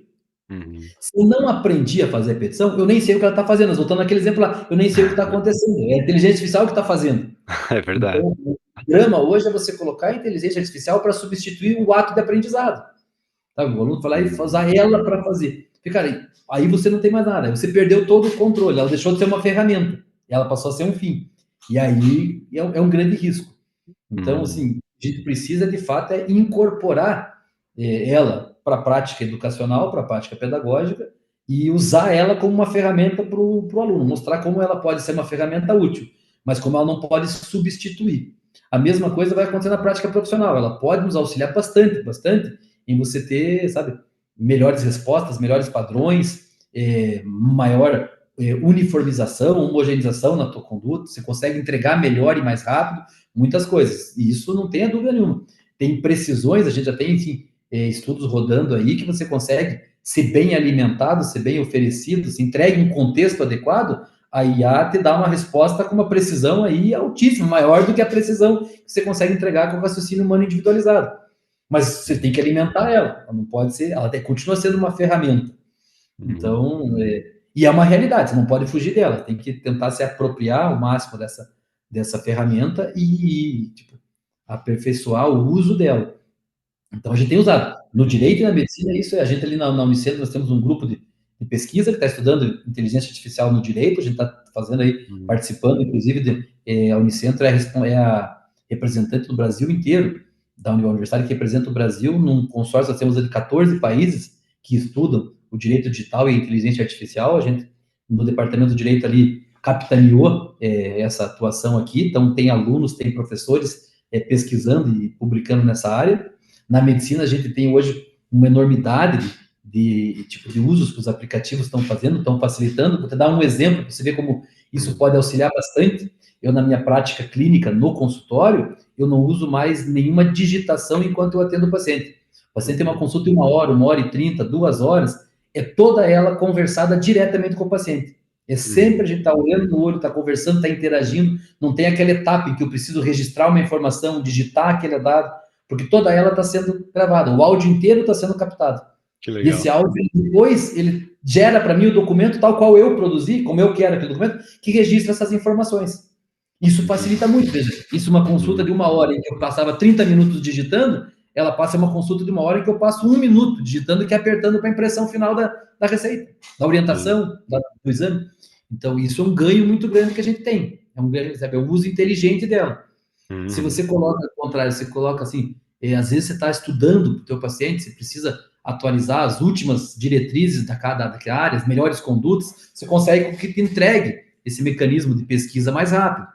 Uhum. Se eu não aprendi a fazer a petição, eu nem sei o que ela está fazendo. Voltando naquele exemplo lá, eu nem sei o que está acontecendo. É a inteligência artificial que está fazendo. É verdade. Então, o drama hoje é você colocar a inteligência artificial para substituir o ato de aprendizado. Sabe? O aluno vai lá e Uhum. usar ela para fazer. E, cara, aí você não tem mais nada. Aí você perdeu todo o controle. Ela deixou de ser uma ferramenta. E ela passou a ser um fim. E aí é um grande risco. Então, Uhum. assim, a gente precisa, de fato, incorporar ela para a prática educacional, para a prática pedagógica, e usar ela como uma ferramenta para o aluno, mostrar como ela pode ser uma ferramenta útil, mas como ela não pode substituir. A mesma coisa vai acontecer na prática profissional, ela pode nos auxiliar bastante em você ter, sabe, melhores respostas, melhores padrões, maior uniformização, homogeneização na tua conduta, você consegue entregar melhor e mais rápido, muitas coisas. E isso não tenha dúvida nenhuma. Tem precisões, a gente já tem, enfim, estudos rodando aí que você consegue ser bem alimentado, ser bem oferecido, se entregue um contexto adequado, a IA te dá uma resposta com uma precisão aí altíssima, maior do que a precisão que você consegue entregar com o raciocínio humano individualizado. Mas você tem que alimentar ela não pode ser, ela continua sendo uma ferramenta. Uhum. Então, e é uma realidade, você não pode fugir dela, tem que tentar se apropriar ao máximo dessa ferramenta e tipo, aperfeiçoar o uso dela. Então, a gente tem usado. No Uhum. direito e na medicina, isso é. A gente ali na Unicentro, nós temos um grupo de pesquisa que está estudando inteligência artificial no direito, a gente está fazendo aí, Uhum. participando, inclusive, a Unicentro é a representante do Brasil inteiro, da universidade que representa o Brasil, num consórcio, nós temos de 14 países que estudam o direito digital e a inteligência artificial, a gente, no departamento do direito ali, capitaneou essa atuação aqui, então tem alunos, tem professores pesquisando e publicando nessa área. Na medicina, a gente tem hoje uma enormidade tipo, de usos que os aplicativos estão fazendo, estão facilitando. Vou te dar um exemplo para você ver como isso Uhum. pode auxiliar bastante. Eu, na minha prática clínica, no consultório, eu não uso mais nenhuma digitação enquanto eu atendo o paciente. O paciente tem uma Uhum. consulta de 1 hora, 1 hora e 30, 2 horas, é toda ela conversada diretamente com o paciente. É sempre Uhum. a gente está olhando no olho, está conversando, está interagindo, não tem aquela etapa em que eu preciso registrar uma informação, digitar aquele dado, porque toda ela está sendo gravada, o áudio inteiro está sendo captado. Que E esse legal. áudio, depois, ele gera para mim o documento tal qual eu produzi, como eu quero aquele documento, que registra essas informações. Isso Uhum. facilita muito, veja. Isso uma consulta Uhum. de 1 hora em que eu passava 30 minutos digitando, ela passa uma consulta de 1 hora em que eu passo 1 minuto digitando e apertando para a impressão final da receita, da Sim. orientação, do exame. Então, isso é um ganho muito grande que a gente tem. É um ganho, sabe, é o uso inteligente dela. Se Uhum. você coloca ao contrário, você coloca assim, às vezes você está estudando para o teu paciente, você precisa atualizar as últimas diretrizes daquela área, as melhores condutas, você consegue que te entregue esse mecanismo de pesquisa mais rápido.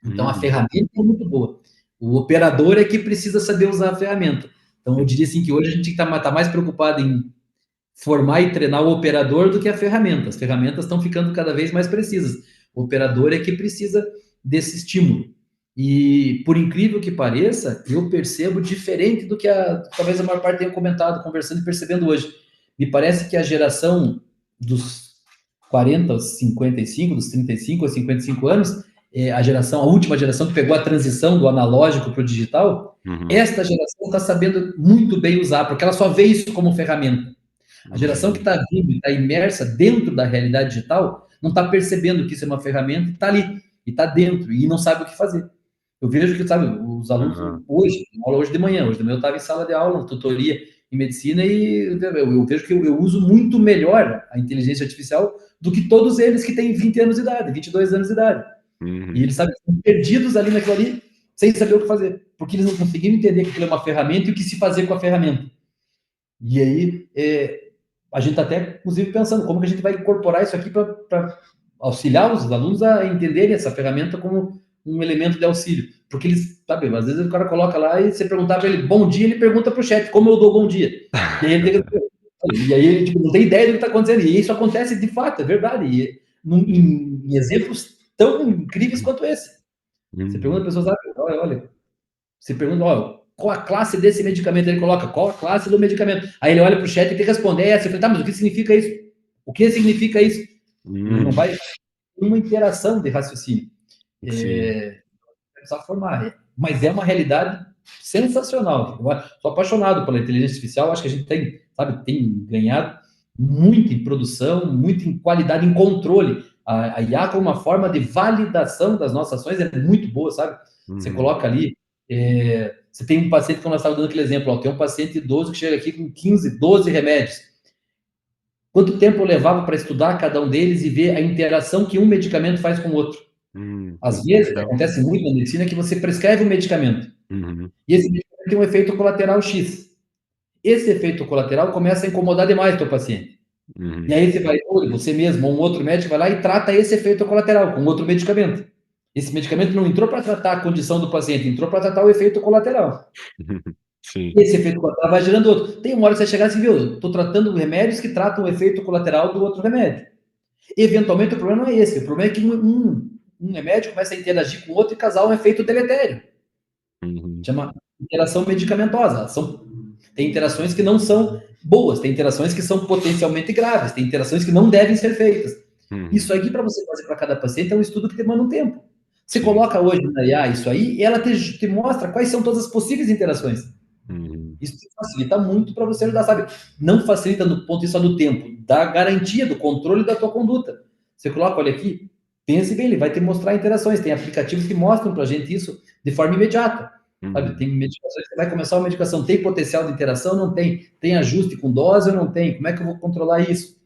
Então, a ferramenta é muito boa. O operador é que precisa saber usar a ferramenta. Então, eu diria assim que hoje a gente está mais preocupado em formar e treinar o operador do que a ferramenta. As ferramentas estão ficando cada vez mais precisas. O operador é que precisa desse estímulo. E, por incrível que pareça, eu percebo diferente do que talvez a maior parte tenha comentado, conversando e percebendo hoje. Me parece que a geração dos 40 aos 55, dos 35 aos 55 anos, a última geração que pegou a transição do analógico para o digital, esta geração está sabendo muito bem usar, porque ela só vê isso como ferramenta. A geração que está vindo e está imersa dentro da realidade digital não está percebendo que isso é uma ferramenta e está ali, e está dentro, e não sabe o que fazer. Eu vejo que, sabe, os alunos hoje de manhã eu estava em sala de aula, tutoria em medicina, e eu vejo que eu uso muito melhor a inteligência artificial do que todos eles que têm 20 anos de idade, 22 anos de idade. E eles, sabe, estão perdidos ali naquilo ali, sem saber o que fazer, porque eles não conseguiram entender que aquilo é uma ferramenta e o que se fazer com a ferramenta. E aí, a gente está até, inclusive, pensando como que a gente vai incorporar isso aqui para auxiliar os alunos a entenderem essa ferramenta como um elemento de auxílio. Porque eles, sabe, às vezes o cara coloca lá e você perguntar para ele bom dia, ele pergunta para o chat como eu dou bom dia. E aí ele tipo, não tem ideia do que está acontecendo. E isso acontece de fato, é verdade. E, em exemplos tão incríveis quanto esse. Você pergunta a pessoa, olha, você pergunta, qual a classe desse medicamento? Ele coloca, qual a classe do medicamento? Aí ele olha para o chat e tem que responder. Você fala, tá, mas o que significa isso? O que significa isso? Não vai uma interação de raciocínio. Precisar formar. Mas é uma realidade sensacional. Eu sou apaixonado pela inteligência artificial. Acho que a gente tem ganhado muito em produção, muito em qualidade, em controle. A IA como uma forma de validação das nossas ações é muito boa, sabe? Você coloca ali, você tem um paciente, como nós estávamos dando aquele exemplo, tem um paciente idoso que chega aqui com 15, 12 remédios. Quanto tempo eu levava para estudar cada um deles e ver a interação que um medicamento faz com o outro? Às vezes, acontece muito na medicina que você prescreve um medicamento. E esse medicamento tem um efeito colateral X. Esse efeito colateral começa a incomodar demais o teu paciente. E aí você mesmo, ou um outro médico vai lá e trata esse efeito colateral com outro medicamento. Esse medicamento não entrou para tratar a condição do paciente, entrou para tratar o efeito colateral. Sim. Esse efeito colateral vai gerando outro. Tem uma hora que você chegar assim, viu, estou tratando remédios que tratam o efeito colateral do outro remédio. Eventualmente, o problema não é esse. O problema é que um remédio começa a interagir com o outro e causar um efeito deletério. Chama interação medicamentosa. Tem interações que não são boas, tem interações que são potencialmente graves, tem interações que não devem ser feitas. Isso aqui, para você fazer para cada paciente, é um estudo que demanda um tempo. Você coloca hoje na IA isso aí, e ela te mostra quais são todas as possíveis interações. Isso te facilita muito para você ajudar, sabe? Não facilita do ponto de vista do tempo, da garantia, do controle da tua conduta. Você coloca, olha aqui, pense bem, ele vai te mostrar interações. Tem aplicativos que mostram para a gente isso de forma imediata. Sabe? Tem medicações que vai começar uma medicação, tem potencial de interação? Não tem. Tem ajuste com dose ou não tem? Como é que eu vou controlar isso?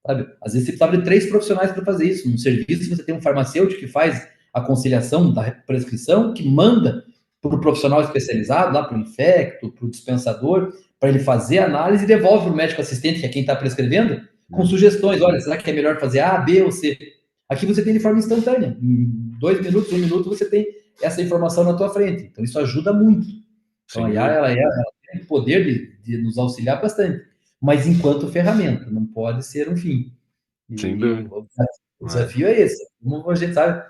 Sabe? Às vezes você precisava de 3 profissionais para fazer isso. Num serviço, você tem um farmacêutico que faz a conciliação da prescrição, que manda para o profissional especializado, lá para o infecto, para o dispensador, para ele fazer a análise e devolve para o médico assistente, que é quem está prescrevendo, com sugestões. Olha, será que é melhor fazer A, B ou C? Aqui você tem de forma instantânea. Em 2 minutos, 1 minuto, você tem essa informação na tua frente. Então, isso ajuda muito. Então, a IA, ela tem o poder de nos auxiliar bastante. Mas enquanto ferramenta, não pode ser um fim. O desafio é esse. Como a gente sabe,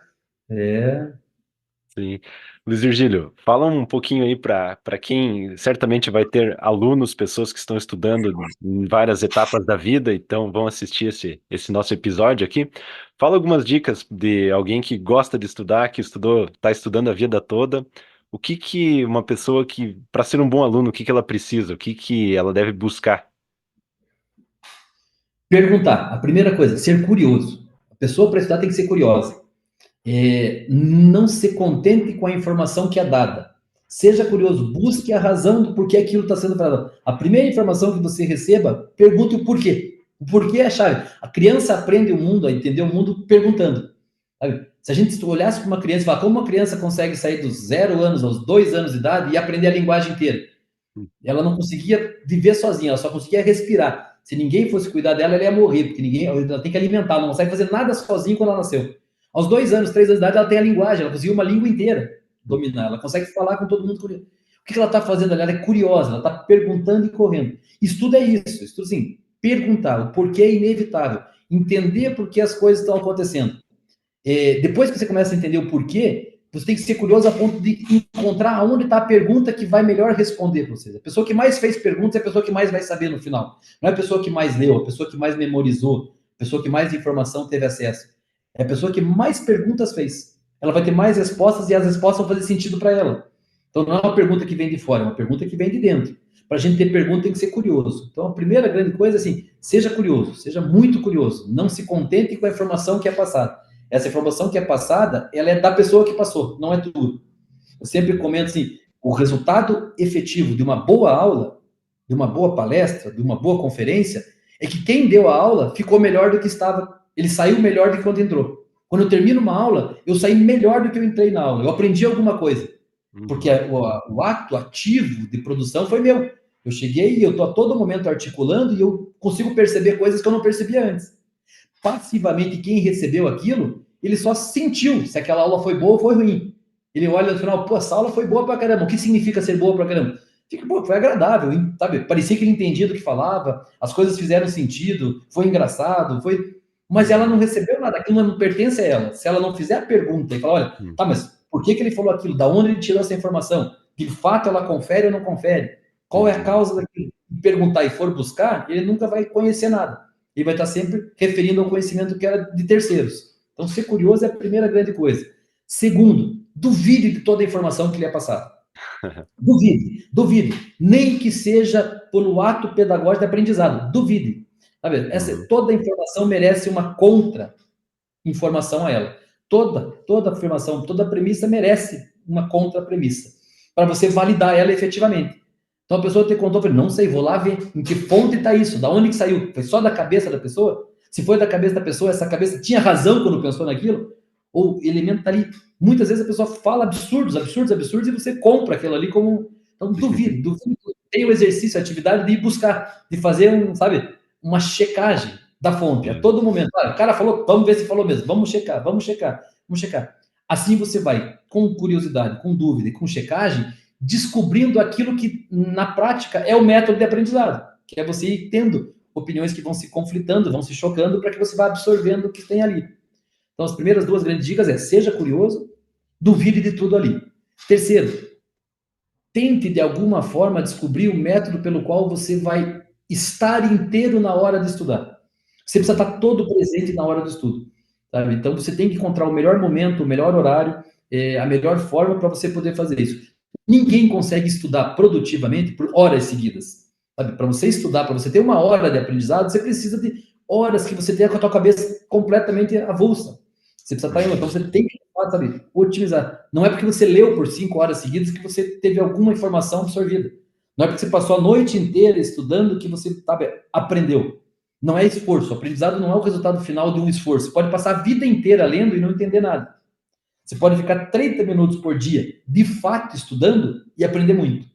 Sim. Luiz Virgílio, fala um pouquinho aí para quem certamente vai ter alunos, pessoas que estão estudando em várias etapas da vida, então vão assistir esse nosso episódio aqui. Fala algumas dicas de alguém que gosta de estudar, que está estudando a vida toda. O que uma pessoa que, para ser um bom aluno, o que ela precisa, o que ela deve buscar? Perguntar. A primeira coisa, ser curioso. A pessoa para estudar tem que ser curiosa. Não se contente com a informação que é dada. Seja curioso, busque a razão do porquê aquilo está sendo falado. A primeira informação que você receba, pergunte o porquê. O porquê é a chave. A criança aprende o mundo, a entender o mundo perguntando. Sabe? Se a gente olhasse para uma criança e falar como uma criança consegue sair dos 0 anos aos 2 anos de idade e aprender a linguagem inteira. Ela não conseguia viver sozinha, ela só conseguia respirar. Se ninguém fosse cuidar dela, ela ia morrer, porque ela tem que alimentar, ela não consegue fazer nada sozinha quando ela nasceu. Aos 2 anos, 3 anos de idade, ela tem a linguagem, ela conseguiu uma língua inteira dominar, ela consegue falar com todo mundo. O que ela está fazendo ali? Ela é curiosa, ela está perguntando e correndo. Estudo é isso, estudo assim, perguntar, o porquê é inevitável, entender por que as coisas estão acontecendo. Depois que você começa a entender o porquê, você tem que ser curioso a ponto de encontrar onde está a pergunta que vai melhor responder para vocês. A pessoa que mais fez perguntas é a pessoa que mais vai saber no final. Não é a pessoa que mais leu, a pessoa que mais memorizou, a pessoa que mais informação teve acesso. É a pessoa que mais perguntas fez. Ela vai ter mais respostas e as respostas vão fazer sentido para ela. Então não é uma pergunta que vem de fora, é uma pergunta que vem de dentro. Para a gente ter pergunta tem que ser curioso. Então a primeira grande coisa é assim, seja curioso, seja muito curioso. Não se contente com a informação que é passada. Essa informação que é passada, ela é da pessoa que passou, não é tua. Eu sempre comento assim, o resultado efetivo de uma boa aula, de uma boa palestra, de uma boa conferência, é que quem deu a aula ficou melhor do que estava. Ele saiu melhor do que quando entrou. Quando eu termino uma aula, eu saí melhor do que eu entrei na aula. Eu aprendi alguma coisa. Porque o ato ativo de produção foi meu. Eu cheguei e eu estou a todo momento articulando e eu consigo perceber coisas que eu não percebia antes. Passivamente, quem recebeu aquilo, ele só sentiu se aquela aula foi boa ou foi ruim. Ele olha no final, pô, essa aula foi boa pra caramba. O que significa ser boa pra caramba? Fica, pô, foi agradável, sabe? Parecia que ele entendia do que falava, as coisas fizeram sentido, foi engraçado, foi. Mas ela não recebeu nada, aquilo não pertence a ela. Se ela não fizer a pergunta e falar, olha, tá, mas por que ele falou aquilo? Da onde ele tirou essa informação? De fato ela confere ou não confere? Qual é a causa daquilo? Perguntar e for buscar, ele nunca vai conhecer nada. Ele vai estar sempre referindo ao conhecimento que era de terceiros. Então, ser curioso é a primeira grande coisa. Segundo, duvide de toda a informação que lhe é passada. Duvide, duvide. Nem que seja pelo ato pedagógico de aprendizado. Duvide. Sabe? Toda informação merece uma contra-informação a ela. Toda afirmação, toda premissa merece uma contra-premissa. Para você validar ela efetivamente. Então a pessoa te contou, falei, não sei, vou lá ver em que fonte está isso, da onde que saiu, foi só da cabeça da pessoa? Se foi da cabeça da pessoa, essa cabeça tinha razão quando pensou naquilo? Ou o elemento está ali? Muitas vezes a pessoa fala absurdos, absurdos, absurdos, e você compra aquilo ali como... Então duvido. Tem o exercício, a atividade de ir buscar, de fazer uma checagem da fonte, a todo momento. O cara falou, vamos ver se falou mesmo, vamos checar. Assim você vai, com curiosidade, com dúvida e com checagem, descobrindo aquilo que, na prática, é o método de aprendizado, que é você ir tendo opiniões que vão se conflitando, vão se chocando, para que você vá absorvendo o que tem ali. Então, as primeiras duas grandes dicas é, seja curioso, duvide de tudo ali. Terceiro, tente, de alguma forma, descobrir o método pelo qual você vai estar inteiro na hora de estudar. Você precisa estar todo presente na hora do estudo. Sabe? Então, você tem que encontrar o melhor momento, o melhor horário, a melhor forma para você poder fazer isso. Ninguém consegue estudar produtivamente por horas seguidas. Para você estudar, para você ter uma hora de aprendizado, você precisa de horas que você tenha com a tua cabeça completamente avulsa. Você precisa estar, então você tem que, otimizar. Não é porque você leu por 5 horas seguidas que você teve alguma informação absorvida. Não é porque você passou a noite inteira estudando que você, aprendeu. Não é esforço. O aprendizado não é o resultado final de um esforço. Você pode passar a vida inteira lendo e não entender nada. Você pode ficar 30 minutos por dia, de fato, estudando e aprender muito.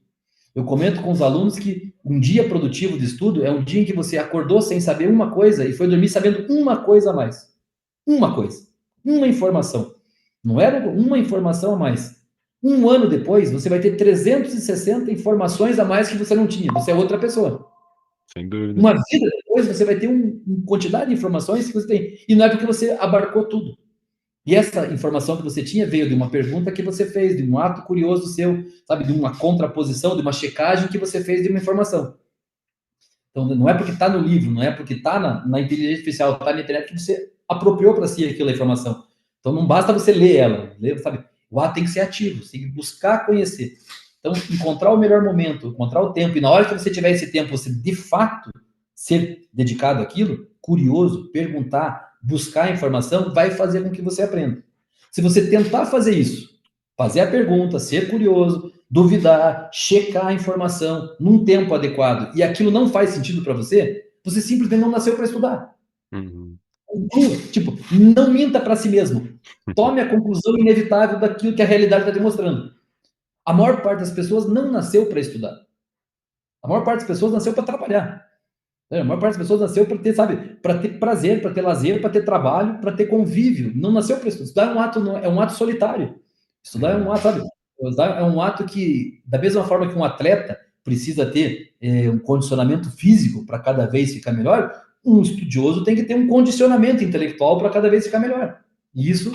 Eu comento com os alunos que um dia produtivo de estudo é um dia em que você acordou sem saber uma coisa e foi dormir sabendo uma coisa a mais. Uma coisa. Uma informação. Não era uma informação a mais. Um ano depois, você vai ter 360 informações a mais que você não tinha. Você é outra pessoa. Sem dúvida. Uma vida depois, você vai ter uma quantidade de informações que você tem. E não é porque você abarcou tudo. E essa informação que você tinha veio de uma pergunta que você fez, de um ato curioso seu, de uma contraposição, de uma checagem que você fez de uma informação. Então, não é porque está no livro, não é porque está na inteligência artificial, está na internet, que você apropriou para si aquela informação. Então, não basta você ler ela, o ato tem que ser ativo, você tem que buscar conhecer. Então, encontrar o melhor momento, encontrar o tempo, e na hora que você tiver esse tempo, você de fato ser dedicado àquilo, curioso, perguntar, buscar a informação, vai fazer com que você aprenda. Se você tentar fazer isso, fazer a pergunta, ser curioso, duvidar, checar a informação num tempo adequado, e aquilo não faz sentido para você, você simplesmente não nasceu para estudar. Tipo, não minta para si mesmo. Tome a conclusão inevitável daquilo que a realidade está demonstrando. A maior parte das pessoas não nasceu para estudar. A maior parte das pessoas nasceu para trabalhar. A maior parte das pessoas nasceu para ter, sabe, para ter prazer, para ter lazer, para ter trabalho, para ter convívio. Não nasceu para estudar. Estudar é um ato solitário. Estudar é um ato, sabe? Estudar é um ato que, da mesma forma que um atleta precisa ter um condicionamento físico para cada vez ficar melhor, um estudioso tem que ter um condicionamento intelectual para cada vez ficar melhor. E isso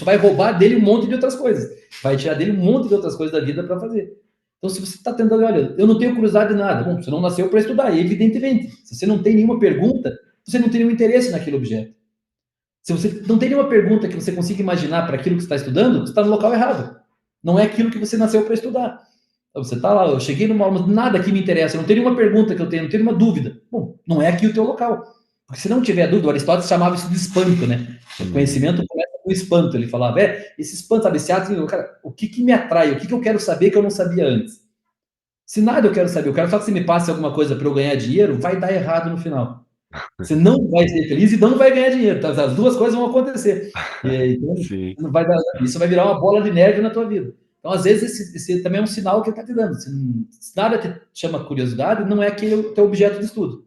vai roubar dele um monte de outras coisas. Vai tirar dele um monte de outras coisas da vida para fazer. Então, se você está tentando, olha, eu não tenho curiosidade de nada, bom, você não nasceu para estudar, evidentemente. Se você não tem nenhuma pergunta, você não tem nenhum interesse naquele objeto. Se você não tem nenhuma pergunta que você consiga imaginar para aquilo que você está estudando, você está no local errado. Não é aquilo que você nasceu para estudar. Então, você está lá, eu cheguei numa aula, nada que me interessa, não tem nenhuma pergunta que eu tenho, não tenho nenhuma dúvida. Bom, não é aqui o teu local. Porque se não tiver dúvida, o Aristóteles chamava isso de espanto, né? O conhecimento começa com espanto. Ele falava, esse espanto, sabe, esse ato, cara, o que me atrai? O que eu quero saber que eu não sabia antes? Se nada eu quero saber, eu quero só que você me passe alguma coisa para eu ganhar dinheiro, vai dar errado no final. Você não vai ser feliz e não vai ganhar dinheiro. Tá? As duas coisas vão acontecer. Então, não vai dar, isso vai virar uma bola de neve na tua vida. Então, às vezes, esse também é um sinal que ele está te dando. Se nada te chama curiosidade, não é aquele o teu objeto de estudo.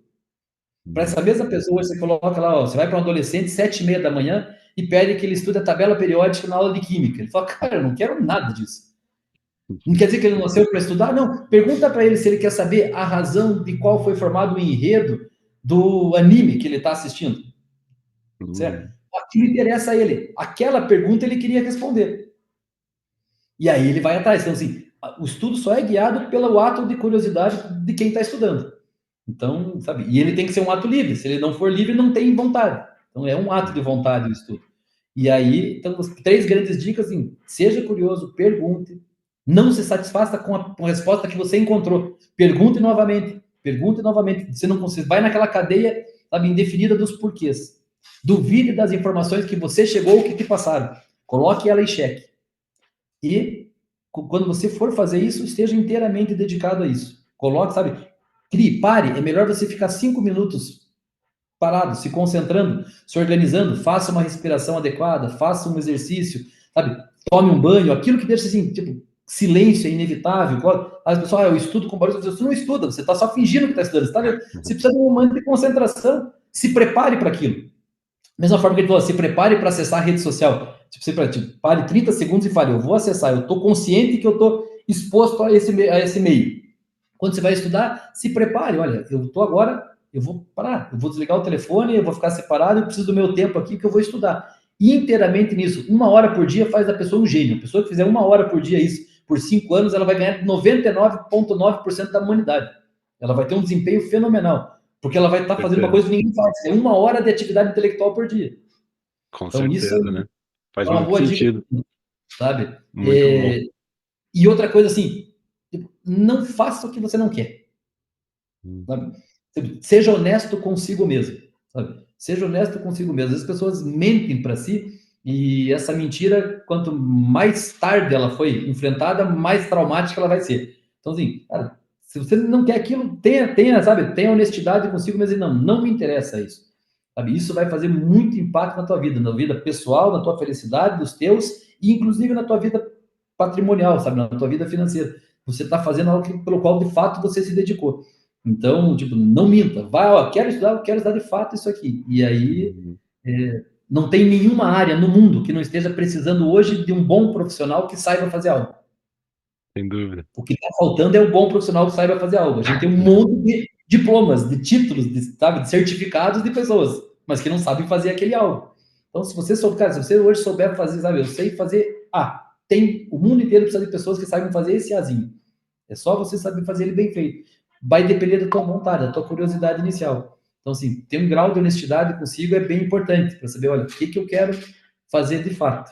Para essa mesma pessoa, você coloca lá, você vai para um adolescente, 7h30 da manhã, e pede que ele estude a tabela periódica na aula de química. Ele fala, cara, eu não quero nada disso. Não quer dizer que ele não nasceu para estudar? Não. Pergunta para ele se ele quer saber a razão de qual foi formado o enredo do anime que ele está assistindo. Certo? Aquilo interessa a ele. Aquela pergunta ele queria responder. E aí ele vai atrás. Então, assim, o estudo só é guiado pelo ato de curiosidade de quem está estudando. Então, sabe? E ele tem que ser um ato livre. Se ele não for livre, não tem vontade. Então, é um ato de vontade o estudo. E aí, então, 3 grandes dicas, assim, seja curioso, pergunte, não se satisfaça com a resposta que você encontrou. Pergunte novamente. Você não consegue. Vai naquela cadeia, sabe, indefinida dos porquês. Duvide das informações que você chegou ou que te passaram. Coloque ela em xeque. E quando você for fazer isso, esteja inteiramente dedicado a isso. Coloque, sabe, pare. É melhor você ficar 5 minutos parado, se concentrando, se organizando, faça uma respiração adequada, faça um exercício, sabe, tome um banho, aquilo que deixa assim, tipo, silêncio é inevitável. As pessoas, eu estudo com barulho, você não estuda, você está só fingindo que está estudando, você precisa de um momento de concentração, se prepare para aquilo. Mesma forma que ele falou, se prepare para acessar a rede social, pare 30 segundos e fale, eu vou acessar, eu estou consciente que eu estou exposto a esse meio. Quando você vai estudar, se prepare, olha, eu estou agora, eu vou parar, eu vou desligar o telefone, eu vou ficar separado, eu preciso do meu tempo aqui que eu vou estudar. Inteiramente nisso. 1 hora por dia faz da pessoa um gênio. A pessoa que fizer 1 hora por dia isso, por 5 anos, ela vai ganhar 99,9% da humanidade. Ela vai ter um desempenho fenomenal, porque ela vai estar fazendo uma coisa que ninguém faz. É 1 hora de atividade intelectual por dia. Com então, certeza, isso né? Faz uma muito boa sentido. Dica, sabe? Muito bom. E outra coisa assim, não faça o que você não quer. Sabe? Seja honesto consigo mesmo. Sabe? Seja honesto consigo mesmo. As pessoas mentem para si e essa mentira, quanto mais tarde ela foi enfrentada, mais traumática ela vai ser. Então, assim, cara, se você não quer aquilo, tenha honestidade consigo mesmo e não me interessa isso. Sabe? Isso vai fazer muito impacto na tua vida pessoal, na tua felicidade, dos teus, e inclusive na tua vida patrimonial, sabe? Na tua vida financeira. Você está fazendo algo pelo qual, de fato, você se dedicou. Então, tipo, não minta. Vai, quero estudar de fato isso aqui. E aí, não tem nenhuma área no mundo que não esteja precisando hoje de um bom profissional que saiba fazer algo. Sem dúvida. O que está faltando é um bom profissional que saiba fazer algo. A gente tem um monte de diplomas, de títulos, de certificados de pessoas, mas que não sabem fazer aquele algo. Então, se você hoje souber fazer, sabe, eu sei fazer A, o mundo inteiro precisa de pessoas que saibam fazer esse Azinho. É só você saber fazer ele bem feito. Vai depender da tua vontade, da tua curiosidade inicial. Então, assim, ter um grau de honestidade consigo é bem importante para saber, olha, o que eu quero fazer de fato.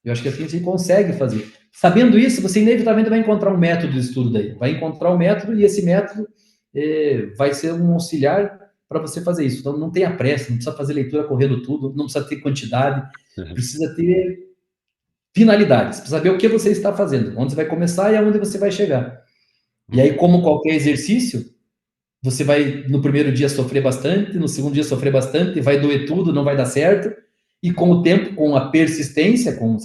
Eu acho que assim você consegue fazer. Sabendo isso, você inevitavelmente vai encontrar um método de estudo daí. Vai encontrar um método e esse método vai ser um auxiliar para você fazer isso. Então, não tenha pressa, não precisa fazer leitura correndo tudo, não precisa ter quantidade, precisa ter finalidades, precisa saber o que você está fazendo, onde você vai começar e aonde você vai chegar. E aí, como qualquer exercício, você vai, no primeiro dia, sofrer bastante, no segundo dia, sofrer bastante, vai doer tudo, não vai dar certo, e com o tempo, com a persistência, com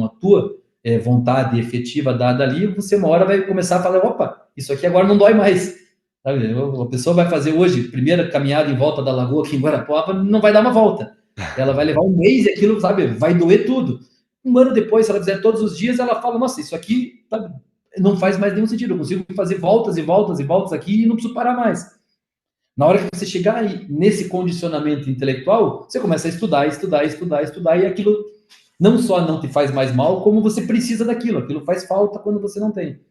a tua vontade efetiva dada ali, você uma hora vai começar a falar, opa, isso aqui agora não dói mais. Sabe? A pessoa vai fazer hoje, primeira caminhada em volta da lagoa aqui em Guarapuava, não vai dar uma volta. Ela vai levar um mês e aquilo, sabe, vai doer tudo. Um ano depois, se ela fizer todos os dias, ela fala, nossa, isso aqui, sabe, não faz mais nenhum sentido, eu consigo fazer voltas e voltas e voltas aqui e não preciso parar mais. Na hora que você chegar aí, nesse condicionamento intelectual, você começa a estudar, estudar, estudar, estudar, e aquilo não só não te faz mais mal, como você precisa daquilo, aquilo faz falta quando você não tem.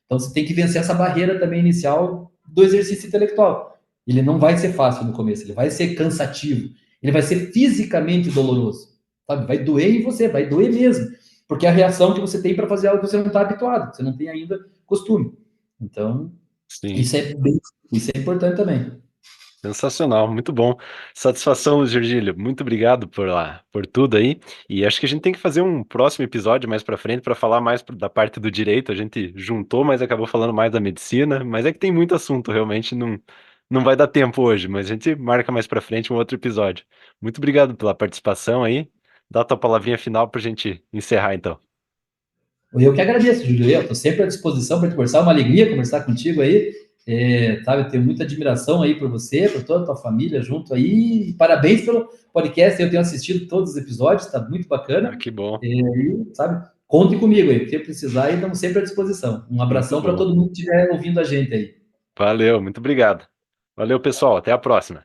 Então você tem que vencer essa barreira também inicial do exercício intelectual. Ele não vai ser fácil no começo, ele vai ser cansativo, ele vai ser fisicamente doloroso, sabe? Vai doer em você, vai doer mesmo, porque é a reação que você tem para fazer algo que você não está habituado, você não tem ainda costume. Então, Sim. isso é bem, isso é importante também. Sensacional, muito bom. Satisfação, Luiz Virgílio. Muito obrigado por tudo aí. E acho que a gente tem que fazer um próximo episódio mais para frente para falar mais da parte do direito. A gente juntou, mas acabou falando mais da medicina. Mas é que tem muito assunto, realmente não vai dar tempo hoje. Mas a gente marca mais para frente um outro episódio. Muito obrigado pela participação aí. Dá a tua palavrinha final para a gente encerrar, então. Eu que agradeço, Júlio. Eu estou sempre à disposição para te conversar, é uma alegria conversar contigo aí. Sabe, eu tenho muita admiração aí por você, por toda a tua família junto aí. E parabéns pelo podcast, eu tenho assistido todos os episódios, está muito Ah, bacana. que bom. Sabe, conte comigo aí, o que precisar aí, estamos sempre à disposição. Um Muito abração para bom. todo mundo que estiver ouvindo a gente aí. Valeu, muito obrigado. Valeu, pessoal. Até a próxima.